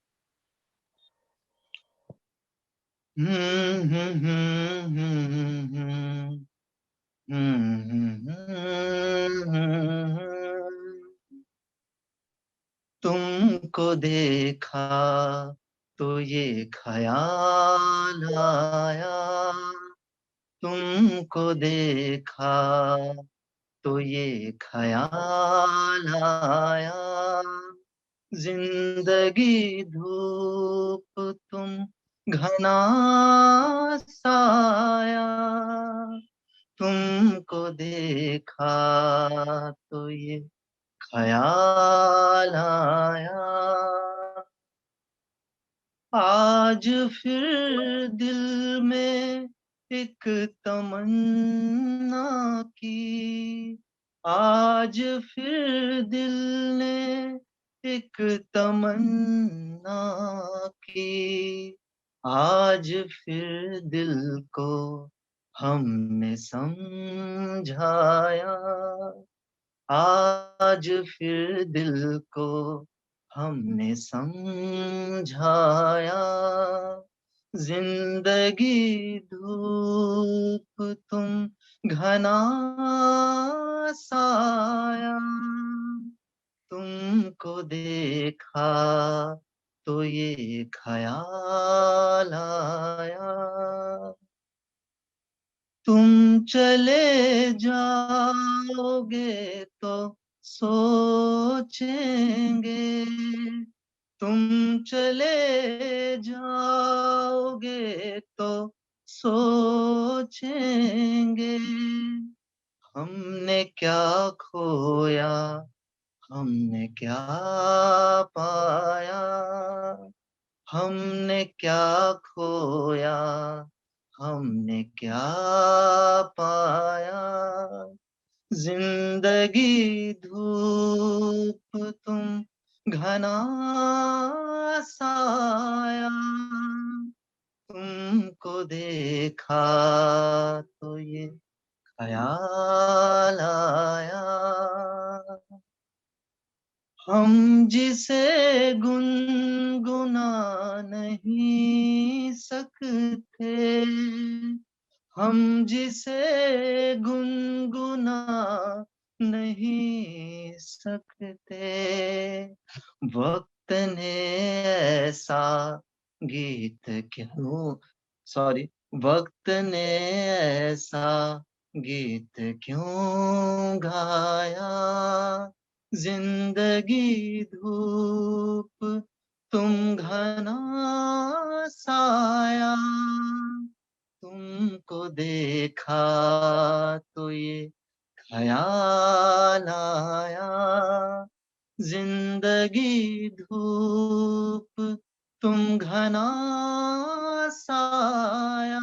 तुमको देखा तो ये ख्याल आया, तुमको देखा तो ये ख्याल आया, जिंदगी धूप तुम घना साया, तुमको देखा तो ये ख्याल आया, आज फिर दिल में एक तमन्ना की, आज फिर दिल ने एक तमन्ना की, आज फिर दिल को हमने समझाया, आज फिर दिल को हमने समझाया, जिंदगी धूप तुम घना साया, तुमको देखा तो ये ख्याल आया, तुम चले जाओगे तो सोचेंगे, तुम चले जाओगे तो सोचेंगे हमने क्या खोया, हमने क्या पाया, हमने क्या खोया, हमने क्या पाया। जिंदगी धूप तुम घना साया, तुमको देखा तो ये ख्याल आया, हम जिसे गुनगुना नहीं सकते, हम जिसे गुनगुना नहीं सकते, वक्त ने ऐसा गीत क्यों, सॉरी, वक्त ने ऐसा गीत क्यों गाया। जिंदगी धूप तुम घना साया, तुमको देखा तो ये ख्याल आया। जिंदगी धूप तुम घना साया।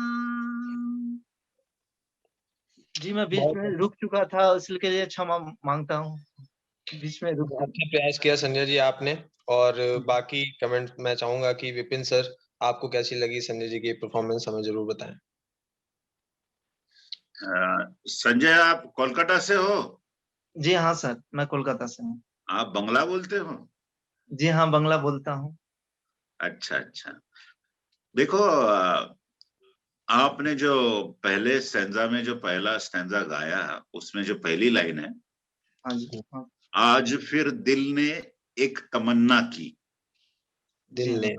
जी मैं बीच में रुक चुका था, इसके लिए क्षमा मांगता हूँ, बीच में रुक अच्छा प्रयास किया संजय जी आपने। और बाकी कमेंट मैं चाहूंगा कि विपिन सर आपको कैसी लगी संजय जी की परफॉर्मेंस, हमें जरूर बताएं। संजय, आप कोलकाता से हो? जी हाँ सर, मैं कोलकाता से हूँ। आप बंगला बोलते हो? जी हाँ, बंगला बोलता हूँ। अच्छा अच्छा। देखो, आपने जो पहले स्टैंजा में जो पहला स्टैंजा गाया, उसमें जो पहली लाइन है, हाँ जी हाँ। आज फिर दिल ने एक तमन्ना की। दिल ने,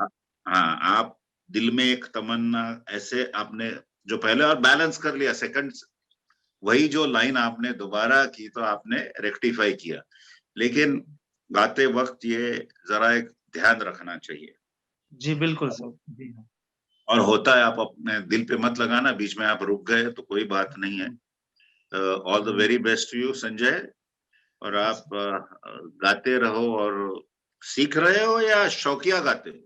हाँ, आप दिल में एक तमन्ना, ऐसे आपने जो पहले और बैलेंस कर लिया सेकंड, वही जो लाइन आपने दोबारा की तो आपने रेक्टिफाई किया, लेकिन गाते वक्त ये जरा एक ध्यान रखना चाहिए। जी बिल्कुल सर, जी हाँ। और होता है, आप अपने दिल पे मत लगाना, बीच में आप रुक गए तो कोई बात नहीं है। All the very best to you Sanjay. और आप गाते रहो। और सीख रहे हो या शौकिया गाते हो?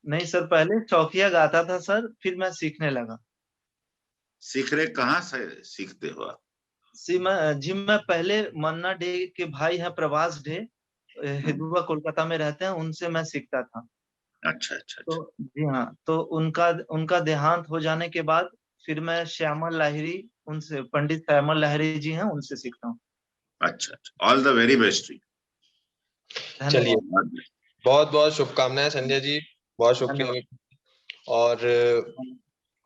नहीं सर, पहले शौकिया गाता था सर, फिर मैं सीखने लगा। सीख रहे कहाँ से सीखते हो आप? जी मैं पहले मन्ना डे के भाई हैं प्रभास डे, हिदुआ कोलकाता में रहते हैं, उनसे मैं सीखता था। अच्छा अच्छा तो अच्छा जी हाँ, तो उनका उनका देहांत हो जाने के बाद फिर मैं श्यामल लाहिरी, उनसे, पंडित श्यामल लाहिरी जी हैं, उनसे सीखता हूँ। अच्छा अच्छा। All the very best to you. चलिए धन्यवाद। बहुत बहुत शुभकामनाएं संजय जी, बहुत शुक्रिया धन्यवाद। और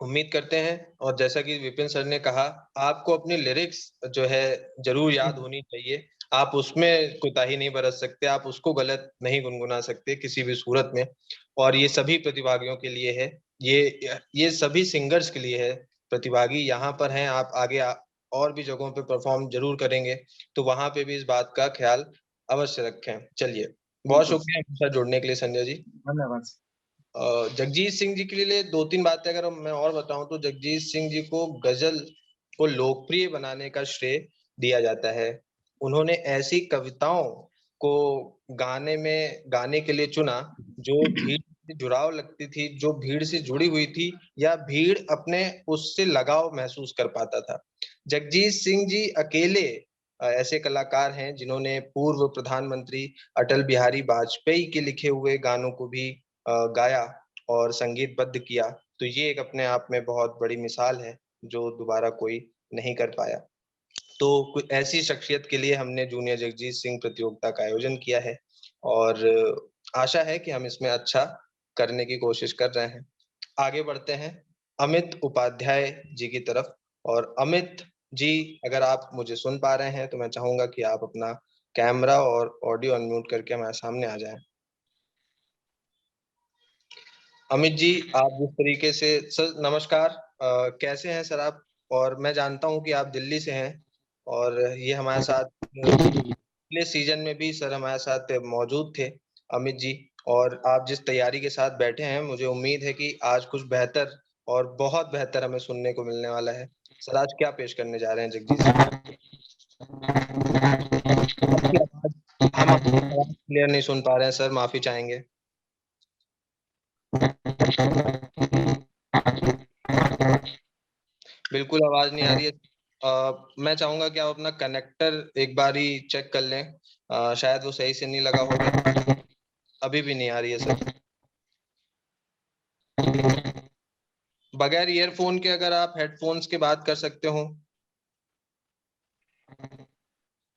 उम्मीद करते हैं। और जैसा कि विपिन सर ने कहा, आपको अपनी लिरिक्स जो है जरूर याद होनी चाहिए, आप उसमें कोताही नहीं बरत सकते, आप उसको गलत नहीं गुनगुना सकते किसी भी सूरत में। और ये सभी प्रतिभागियों के लिए है, ये सभी सिंगर्स के लिए है। प्रतिभागी यहाँ पर हैं, आप आगे और भी जगहों पे परफॉर्म जरूर करेंगे, तो वहां पे भी इस बात का ख्याल अवश्य रखें। चलिए बहुत शुक्रिया हमारे साथ जुड़ने के लिए संजय जी। धन्यवाद। जगजीत सिंह जी के लिए दो तीन बातें अगर मैं और बताऊं तो जगजीत सिंह जी को गजल को लोकप्रिय बनाने का श्रेय दिया जाता है। उन्होंने ऐसी कविताओं को गाने के लिए चुना जो भीड़ से जुड़ाव लगती थी, जो भीड़ से जुड़ी हुई थी, या भीड़ अपने उससे लगाव महसूस कर पाता था। जगजीत सिंह जी अकेले ऐसे कलाकार हैं जिन्होंने पूर्व प्रधानमंत्री अटल बिहारी वाजपेयी के लिखे हुए गानों को भी गाया और संगीतबद्ध किया। तो ये एक अपने आप में बहुत बड़ी मिसाल है जो दोबारा कोई नहीं कर पाया। तो कुछ ऐसी शख्सियत के लिए हमने जूनियर जगजीत सिंह प्रतियोगिता का आयोजन किया है और आशा है कि हम इसमें अच्छा करने की कोशिश कर रहे हैं। आगे बढ़ते हैं अमित उपाध्याय जी की तरफ। और अमित जी, अगर आप मुझे सुन पा रहे हैं तो मैं चाहूंगा कि आप अपना कैमरा और ऑडियो अनम्यूट करके हमारे सामने आ जाएं। अमित जी, आप जिस तरीके से, सर नमस्कार, कैसे हैं सर आप? और मैं जानता हूं कि आप दिल्ली से हैं और ये हमारे साथ पिछले सीजन में भी सर हमारे साथ मौजूद थे अमित जी। और आप जिस तैयारी के साथ बैठे हैं, मुझे उम्मीद है कि आज कुछ बेहतर और बहुत बेहतर हमें सुनने को मिलने वाला है। सर, आज क्या पेश करने जा रहे हैं जगजीत सर? आपकी आवाज़ हम आपकी आवाज़ क्लियर नहीं सुन पा रहे हैं सर, माफ़ी चाहेंगे। बिल्कुल आवाज़ नहीं आ रही है। मैं चाहूँगा कि आप अपना कनेक्टर एक बारी चेक कर लें। शायद वो सही से नहीं लगा होगा। अभी भी नहीं आ रही है सर। बगैर ईयरफ़ोन के अगर आप हेडफ़ोन्स के बात कर सकते हो।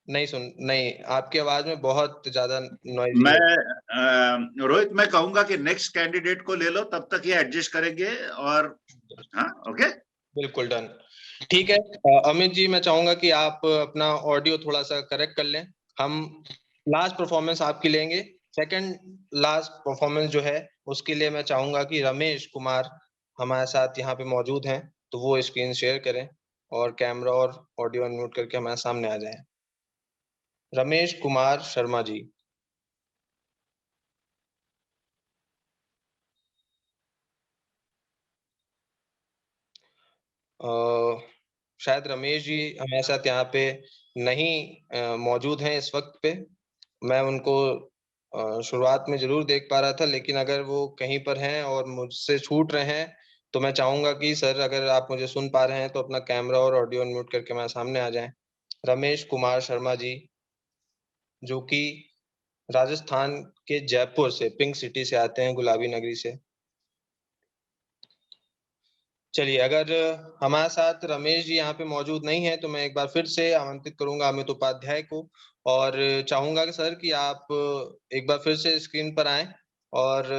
नहीं, आपकी आवाज़ में बहुत ज़्यादा नॉइज़ी मैं है। रोहित, मैं कहूंगा कि नेक्स्ट कैंडिडेट को ले लो, तब तक ये एडजस्ट करेंगे। और हाँ, ओके, बिल्कुल डन। ठीक है। अमित जी, मैं चाहूँगा कि आप अपना ऑडियो थोड़ा-सा करेक्ट कर लें। हम लास्ट परफ़ॉर्मेंस आपकी लेंगे। सेकंड लास्ट परफ़ॉर्मेंस जो है, उसके लिए मैं चाहूँगा कि रमेश कुमार हमारे साथ यहाँ पे मौजूद हैं, तो वो स्क्रीन शेयर करें और कैमरा और ऑडियो अनम्यूट करके हमारे सामने आ जाएँ। रमेश कुमार शर्मा जी। शायद रमेश जी हमारे साथ यहाँ पे नहीं मौजूद हैं इस वक़्त पे। मैं उनको शुरुआत में ज़रूर देख पा रहा था, लेकिन अगर वो कहीं पर हैं और मुझसे छूट रहे हैं, तो मैं चाहूँगा कि सर, अगर आप मुझे सुन पा रहे हैं, तो अपना कैमरा और ऑडियो अनम्यूट करके हमारे सामने आ जाएँ। रमेश कुमार शर्मा जी, जो कि राजस्थान के जयपुर से, पिंक सिटी से आते हैं, गुलाबी नगरी से। चलिए, अगर हमारे साथ रमेश जी यहाँ पे मौजूद नहीं हैं, तो मैं एक बार फिर से आमंत्रित करूँगा अमित उपाध्याय को और चाहूँगा कि सर कि आप एक बार फिर से स्क्रीन पर आएँ और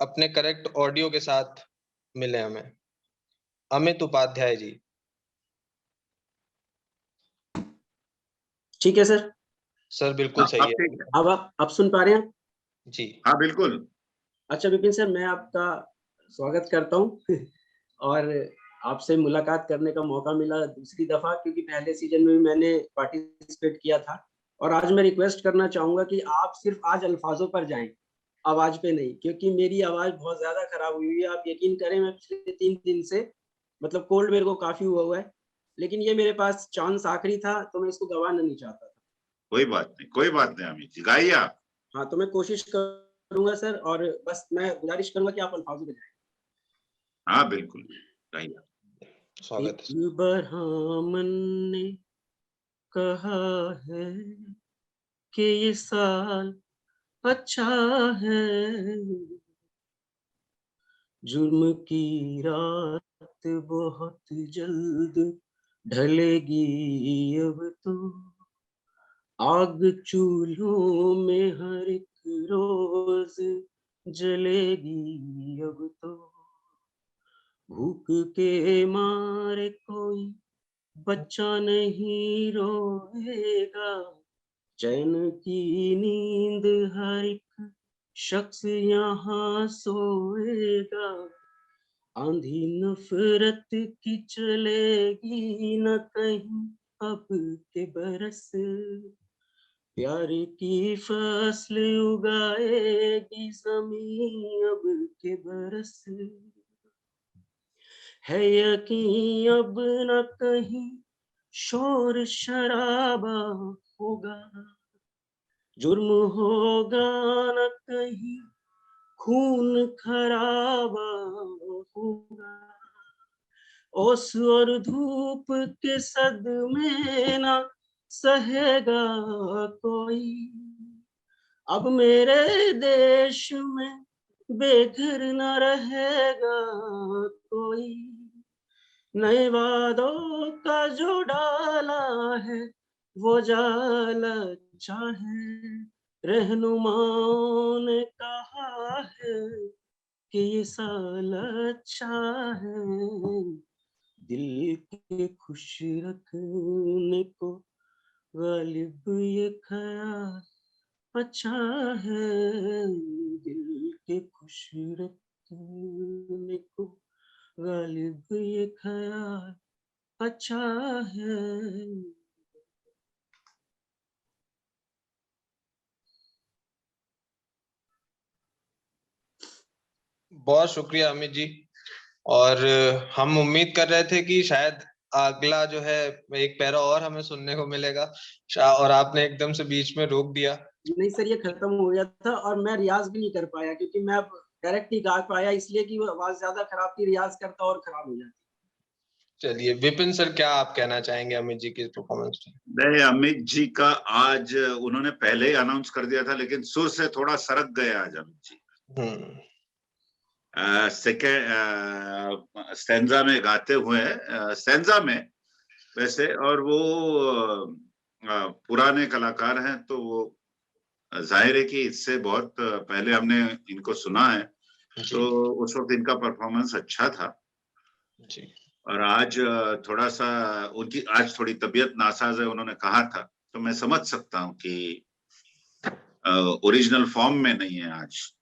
अपने करेक्ट ऑडियो के साथ मिलें हमें। अमित उपाध्याय जी। ठीक है सर। सर, बिल्कुल सही अब है। ठीक है। अब आप सुन पा रहे हैं? जी। हाँ, बिल्कुल। अच्छा विपिन सर, मैं आपका स्वागत करता हूँ और आपसे मुलाकात करने का मौका मिला दूसरी दफा, क्योंकि पहले सीजन में भी मैंने पार्टिसिपेट किया था। और आज मैं रिक्वेस्ट करना चाहूंगा कि आप सिर्फ आज अल्फाजों पर जाएं, आवाज पे नहीं, क्योंकि मेरी आवाज बहुत ज्यादा खराब हुई है। आप यकीन करें, मैं पिछले 3 दिन से मतलब कोल्ड मेरे को काफी हुआ है, लेकिन ये मेरे पास चांस आखिरी था, तो मैं इसको गंवाना नहीं चाहता था। कोई बात नहीं अमित जी, गाइए आप। हाँ, तो मैं कोशिश करूंगा सर, और बस मैं गुजारिश करूंगा कि आप अल्फाजों पे जाएं। हाँ, बिल्कुल, गाइए। स्वागत है। एक बार हाँ मन ने कहा है कि ये साल अच्छा है, जुर्म की रात बहुत जल्द ढलेगी अब तो, आग चूल्हों में हर एक रोज जलेगी अब तो, भूख के मारे कोई बच्चा नहीं रोएगा, चैन की नींद हर एक शख्स यहाँ सोएगा, आंधी नफरत की चलेगी न कहीं अब के बरस, प्यार की फसल उगाएगी जमीन अब के बरस, है यकीन अब न कहीं शोर शराबा होगा, जुर्म होगा न कहीं खून खराबा होगा, ओस और धूप के सदमे ना सहेगा कोई, अब मेरे देश में बेघर न रहेगा कोई, नए वादों का जो डाला है वो जाल अच्छा है, रहनुमाओं ने कहा है कि ये साल अच्छा है, दिल के खुश रखने को गालिब ये ख्याल अच्छा है, दिल के खुश रखने को गालिब ये ख्याल अच्छा है। बहुत शुक्रिया अमित जी। और हम उम्मीद कर रहे थे कि शायद अगला जो है एक पैरा और हमें सुनने को मिलेगा, और आपने एकदम से बीच में रोक दिया। नहीं सर, ये खत्म हो गया था और मैं रियाज भी नहीं कर पाया क्योंकि मैं डायरेक्ट ही गा पाया, इसलिए कि वो आवाज ज्यादा खराब थी, रियाज करता और खराब हो जाती। चलिए विपिन सर, क्या आप कहना चाहेंगे अमित जी की परफॉर्मेंस पे? नहीं, अमित जी का आज उन्होंने पहले ही अनाउंस कर दिया था, लेकिन सुर से थोड़ा सरक गए आज अमित जी। सेकेंड स्टेंजा में गाते हुए, स्टेंजा में वैसे, और वो पुराने कलाकार हैं तो वो जाहिर है कि इससे बहुत पहले हमने इनको सुना है, तो उस वक्त इनका परफॉर्मेंस अच्छा था जी। और आज थोड़ा सा उनकी आज थोड़ी तबीयत नासाज है, उन्होंने कहा था, तो मैं समझ सकता हूँ कि ओरिजिनल फॉर्म में नहीं है आज।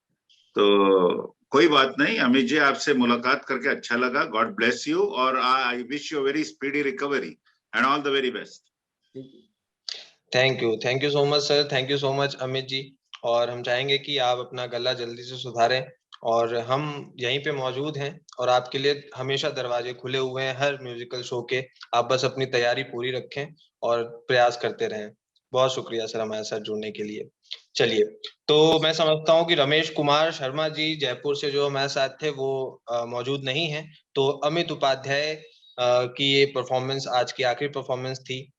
तो कोई बात नहीं, अमित जी आपसे मुलाकात करके अच्छा लगा, गॉड ब्लेस यू, और I wish you very speedy recovery and all the very best. Thank you so much sir, thank you so much Amit ji. और हम चाहेंगे कि आप अपना गला जल्दी से सुधारें, और हम यहीं पे मौजूद हैं और आपके लिए हमेशा दरवाजे खुले हुए हैं हर म्यूजिकल शो के। आप बस अपनी तैयारी पूरी रखें और प्रयास करते रहें। बहुत शुक्रिया सर हमारे साथ जुड़ने के लिए। चलिए, तो मैं समझता हूँ कि रमेश कुमार शर्मा जी जयपुर से जो हमारे साथ थे वो मौजूद नहीं है, तो अमित उपाध्याय की ये परफॉर्मेंस आज की आखिरी परफॉर्मेंस थी।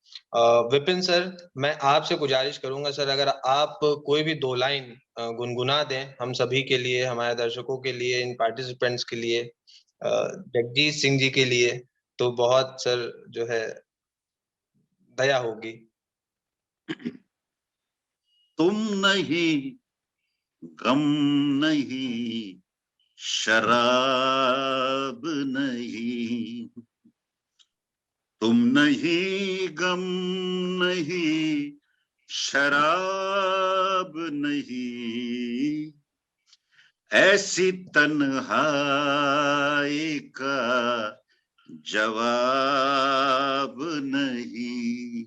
विपिन सर, मैं आपसे गुजारिश करूंगा सर, अगर आप कोई भी 2 लाइन गुनगुना दें हम सभी के लिए, हमारे दर्शकों के लिए, इन पार्टिसिपेंट्स के लिए, जगजीत सिंह जी के लिए, तो बहुत सर जो है दया होगी। तुम नहीं, गम नहीं, शराब नहीं, तुम नहीं, गम नहीं, शराब नहीं, ऐसी तन्हाई का जवाब नहीं।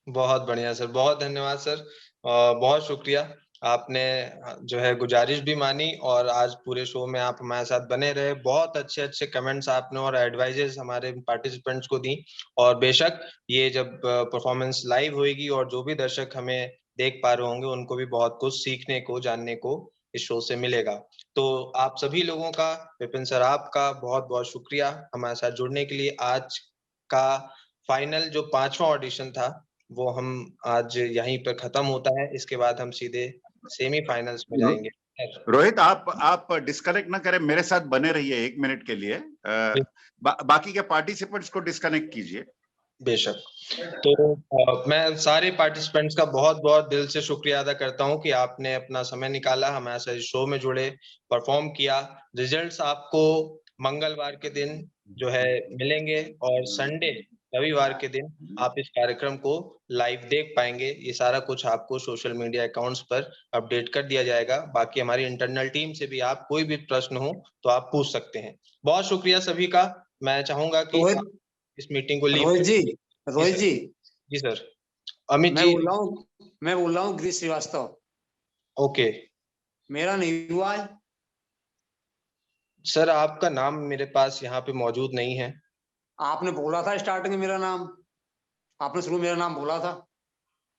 बहुत बढ़िया सर, बहुत धन्यवाद सर, बहुत शुक्रिया। आपने जो है गुजारिश भी मानी और आज पूरे शो में आप हमारे साथ बने रहे। बहुत अच्छे अच्छे कमेंट्स आपने और एडवाइजेस हमारे पार्टिसिपेंट्स को दी, और बेशक ये जब परफॉर्मेंस लाइव होएगी और जो भी दर्शक हमें देख पा रहे होंगे उनको भी बहुत कुछ सीखने को, जानने को इस शो से मिलेगा। तो आप सभी लोगों का, विपिन सर आपका बहुत बहुत शुक्रिया हमारे साथ जुड़ने के लिए। आज का फाइनल जो 5वां ऑडिशन था वो हम आज यहीं पर खत्म होता है। इसके बाद हम सीधे सेमीफाइनल्स में जाएंगे। रोहित, आप डिस्कनेक्ट ना करें, मेरे साथ बने रहिए 1 मिनट के लिए। बाकी के पार्टिसिपेंट्स को डिस्कनेक्ट कीजिए। बेशक। तो मैं सारे पार्टिसिपेंट्स का बहुत बहुत दिल से शुक्रिया अदा करता हूं कि आपने अपना समय निकाला, हमारे साथ इस शो में जुड़े, परफॉर्म किया। रिजल्ट्स आपको मंगलवार के दिन जो है मिलेंगे, और संडे, रविवार के दिन आप इस कार्यक्रम को लाइव देख पाएंगे। ये सारा कुछ आपको सोशल मीडिया अकाउंट्स पर अपडेट कर दिया जाएगा। बाकी हमारी इंटरनल टीम से भी आप कोई भी प्रश्न हो तो आप पूछ सकते हैं। बहुत शुक्रिया सभी का। मैं चाहूंगा कि आप इस मीटिंग को लीव। रोहित जी जी सर। अमित मैं जी। बोल रहा हूँ गिरीश श्रीवास्तव। ओके मेरा नहीं हुआ है सर, आपका नाम मेरे पास यहाँ पे मौजूद नहीं है। आपने बोला था स्टार्टिंग में मेरा नाम, आपने शुरू मेरा नाम बोला था।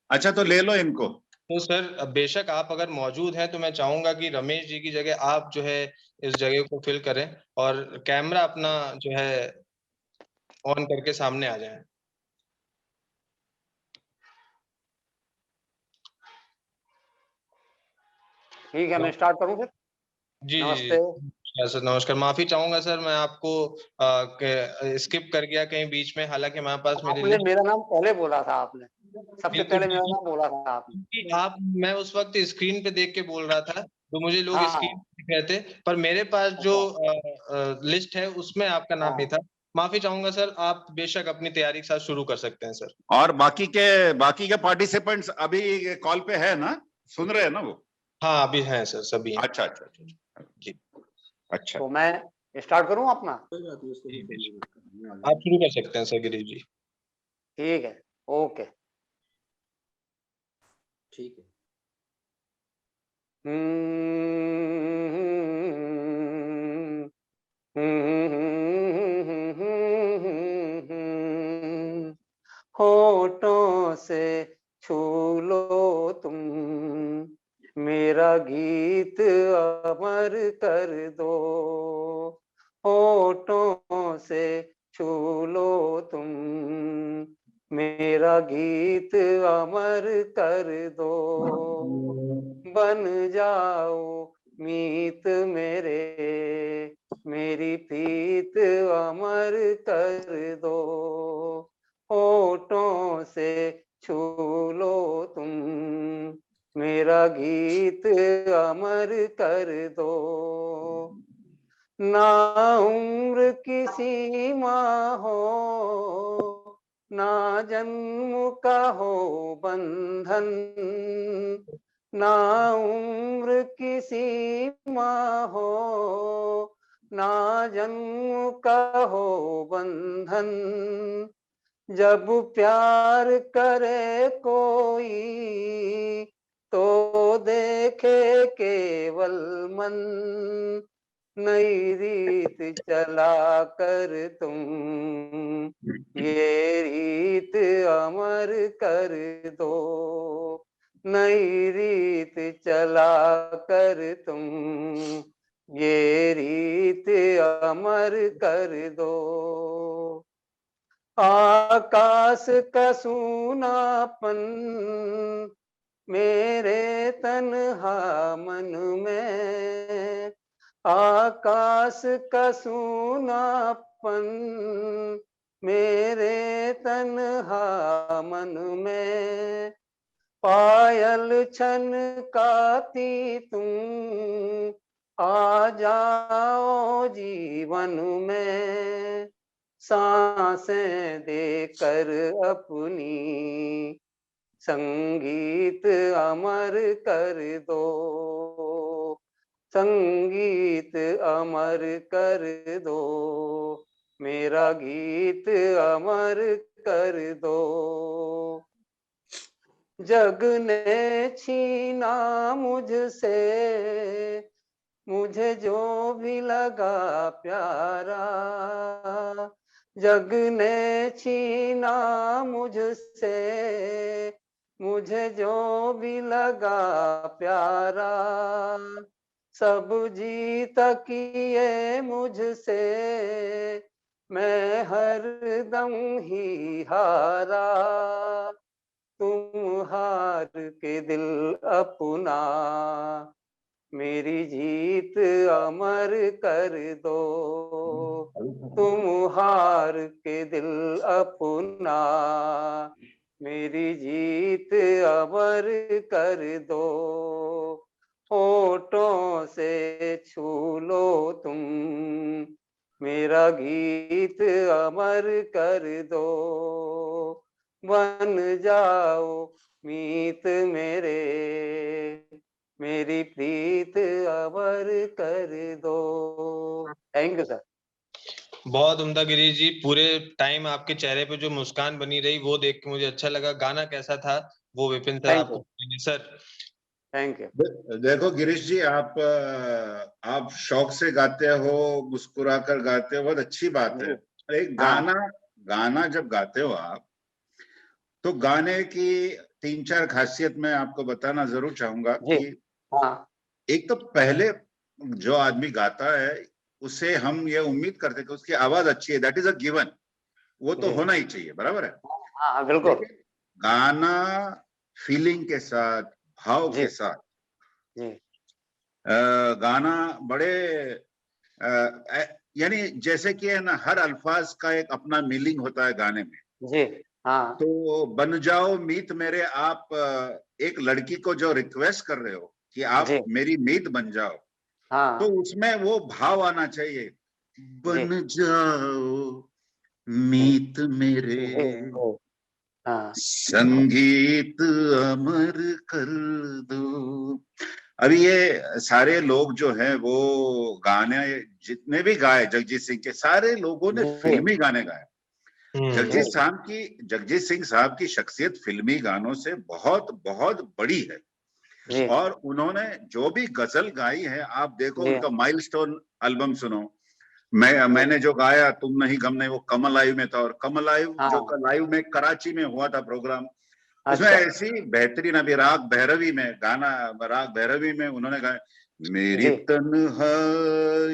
अच्छा, तो ले लो इनको। तो सर बेशक आप अगर मौजूद हैं तो मैं चाहूंगा कि रमेश जी की जगह आप जो है इस जगह को फिल करें और कैमरा अपना जो है ऑन करके सामने आ जाए। ठीक है, मैं स्टार्ट करूँ फिर? जी नमस्ते। सर नमस्कार। माफी चाहूंगा सर, मैं आपको स्किप कर गया कहीं बीच में, हालांकि हमारे पास मेरी आपने मेरा नाम पहले बोला था, आपने सबसे बिल्कुल पहले मेरा नाम बोला था आपने। आप, मैं उस वक्त स्क्रीन पे देख के बोल रहा था तो मुझे लोग हाँ स्क्रीन पे दिख रहे थे, पर मेरे पास जो लिस्ट है उसमें आपका नाम नहीं था। माफी चाहूंगा सर, आप बेशक अपनी तैयारी के साथ शुरू कर सकते हैं सर। और बाकी के पार्टिसिपेंट्स अभी कॉल पे है ना, सुन रहे हैं ना वो? हाँ अभी हैं सर, सभी हैं। अच्छा अच्छा जी अच्छा। तो मैं स्टार्ट करूं अपना? आप शुरू कर सकते हैं सर गिरीश जी। ठीक है, ओके। ठीक है। गीत अमर कर दो, होठों से छू लो तुम, मेरा गीत अमर कर दो, बन जाओ मीत मेरे, मेरी प्रीत अमर कर दो, होठों से छू लो तुम, मेरा गीत अमर कर दो। ना उम्र की सीमा हो, ना जन्म का हो बंधन, ना उम्र की सीमा हो, ना जन्म का हो बंधन, जब प्यार करे कोई तो देखे केवल मन, नई रीत चला कर तुम, ये रीत अमर कर दो, नई रीत चला कर तुम, ये रीत अमर कर दो। आकाश का सूनापन मेरे तन्हा मन में, आकाश का सूनापन मेरे तन्हा मन में, पायल छनकाती तुम आ जाओ जीवन में, सांसें देकर अपनी संगीत अमर कर दो, संगीत अमर कर दो, मेरा गीत अमर कर दो। जग ने छीना मुझसे मुझे जो भी लगा प्यारा, जग ने छीना मुझसे मुझे जो भी लगा प्यारा, सब जीत किए मुझसे मैं हरदम ही हारा, तुम हार के दिल अपना मेरी जीत अमर कर दो, तुम हार के दिल अपना मेरी जीत अमर कर दो, होठों से छू लो तुम, मेरा गीत अमर कर दो, बन जाओ मीत मेरे, मेरी प्रीत अमर कर दो। Thank you sir. बहुत उम्दा गिरीश जी, पूरे टाइम आपके चेहरे पे जो मुस्कान बनी रही वो देख के मुझे अच्छा लगा। गाना कैसा था वो विपिन सर आपको बताएंगे। Sir thank you. देखो गिरीश जी, आप शौक से गाते हो, मुस्कुरा कर गाते हो, बहुत अच्छी बात है। एक गाना जब गाते हो आप, तो गाने की 3-4 खासियत मैं आपको बताना जरूर चाहूंगा कि एक तो पहले जो आदमी गाता है उसे हम ये उम्मीद करते हैं कि उसकी आवाज अच्छी है, दैट इज अ गिवन, वो तो होना ही चाहिए, बराबर है। हाँ बिल्कुल। गाना फीलिंग के साथ, भाव के साथ गाना बड़े यानी जैसे कि है ना, हर अल्फाज का एक अपना मीनिंग होता है गाने में जी। हाँ। तो बन जाओ मीत मेरे, आप एक लड़की को जो रिक्वेस्ट कर रहे हो कि आप मेरी मीत बन जाओ, हाँ। तो उसमें वो भाव आना चाहिए, बन जाओ मीत मेरे, संगीत अमर कर दो। अभी ये सारे लोग जो हैं वो गाने जितने भी गाए जगजीत सिंह के, सारे लोगों ने फिल्मी गाने गाए। जगजीत सिंह साहब की शख्सियत फिल्मी गानों से बहुत बहुत बड़ी है, और उन्होंने जो भी गजल गाई है, आप देखो उनका माइलस्टोन एल्बम सुनो। मैंने जो गाया तुम नहीं गम नहीं, वो कमल लाइव में था, और कमल लाइव जो लाइव में कराची में हुआ था प्रोग्राम, उसमें अच्छा ऐसी बेहतरीन, अभी राग भैरवी में गाना, राग भैरवी में उन्होंने गाया, मेरी जी तन्हाइयों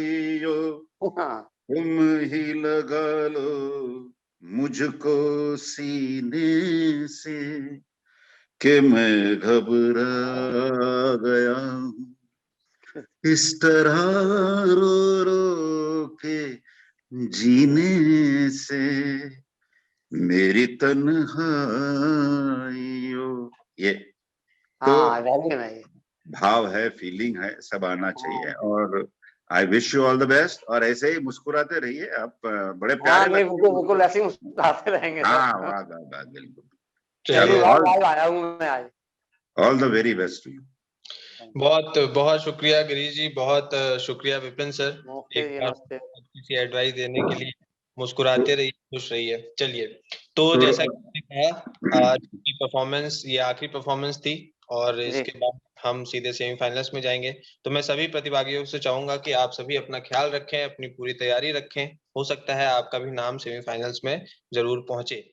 हाँ तुम ही लगा लो मुझको सीने से कि मैं घबरा गया हूँ, इस तरह रो रो के जीने से, मेरी तन्हाइयों। ये तो हाँ वैल्यू नहीं भाव है, फीलिंग है, सब आना चाहिए। और I wish you all the best, और ऐसे ही मुस्कुराते रहिए आप, बड़े हाँ प्यारे नहीं लगते बिल्कुल हैं बिल्कुल ऐसे ही मुस्कुराते रहेंगे हाँ सर। वाह वाह वाह, बिल्कुल। पहली चलो, बार लाइव आया हूँ मैं आज। All the very best to you. बहुत बहुत शुक्रिया गिरीश जी, बहुत शुक्रिया विपिन सर, नमस्ते एक जी बार नमस्ते। किसी एडवाइस देने के लिए। मुस्कुराते रहिए, खुश रहिए। चलिए, तो तो जैसा कि मैंने कहा, आज की परफॉर्मेंस ये आखिरी परफॉर्मेंस थी और जी इसके बाद हम सीधे सेमीफाइनल्स में जाएंगे। तो मैं सभी प्रतिभागियों से चाहूंगा कि आप सभी अपना ख्याल रखें, अपनी पूरी तैयारी रखें। हो सकता है आपका भी नाम सेमीफाइनल्स में जरूर पहुंचे।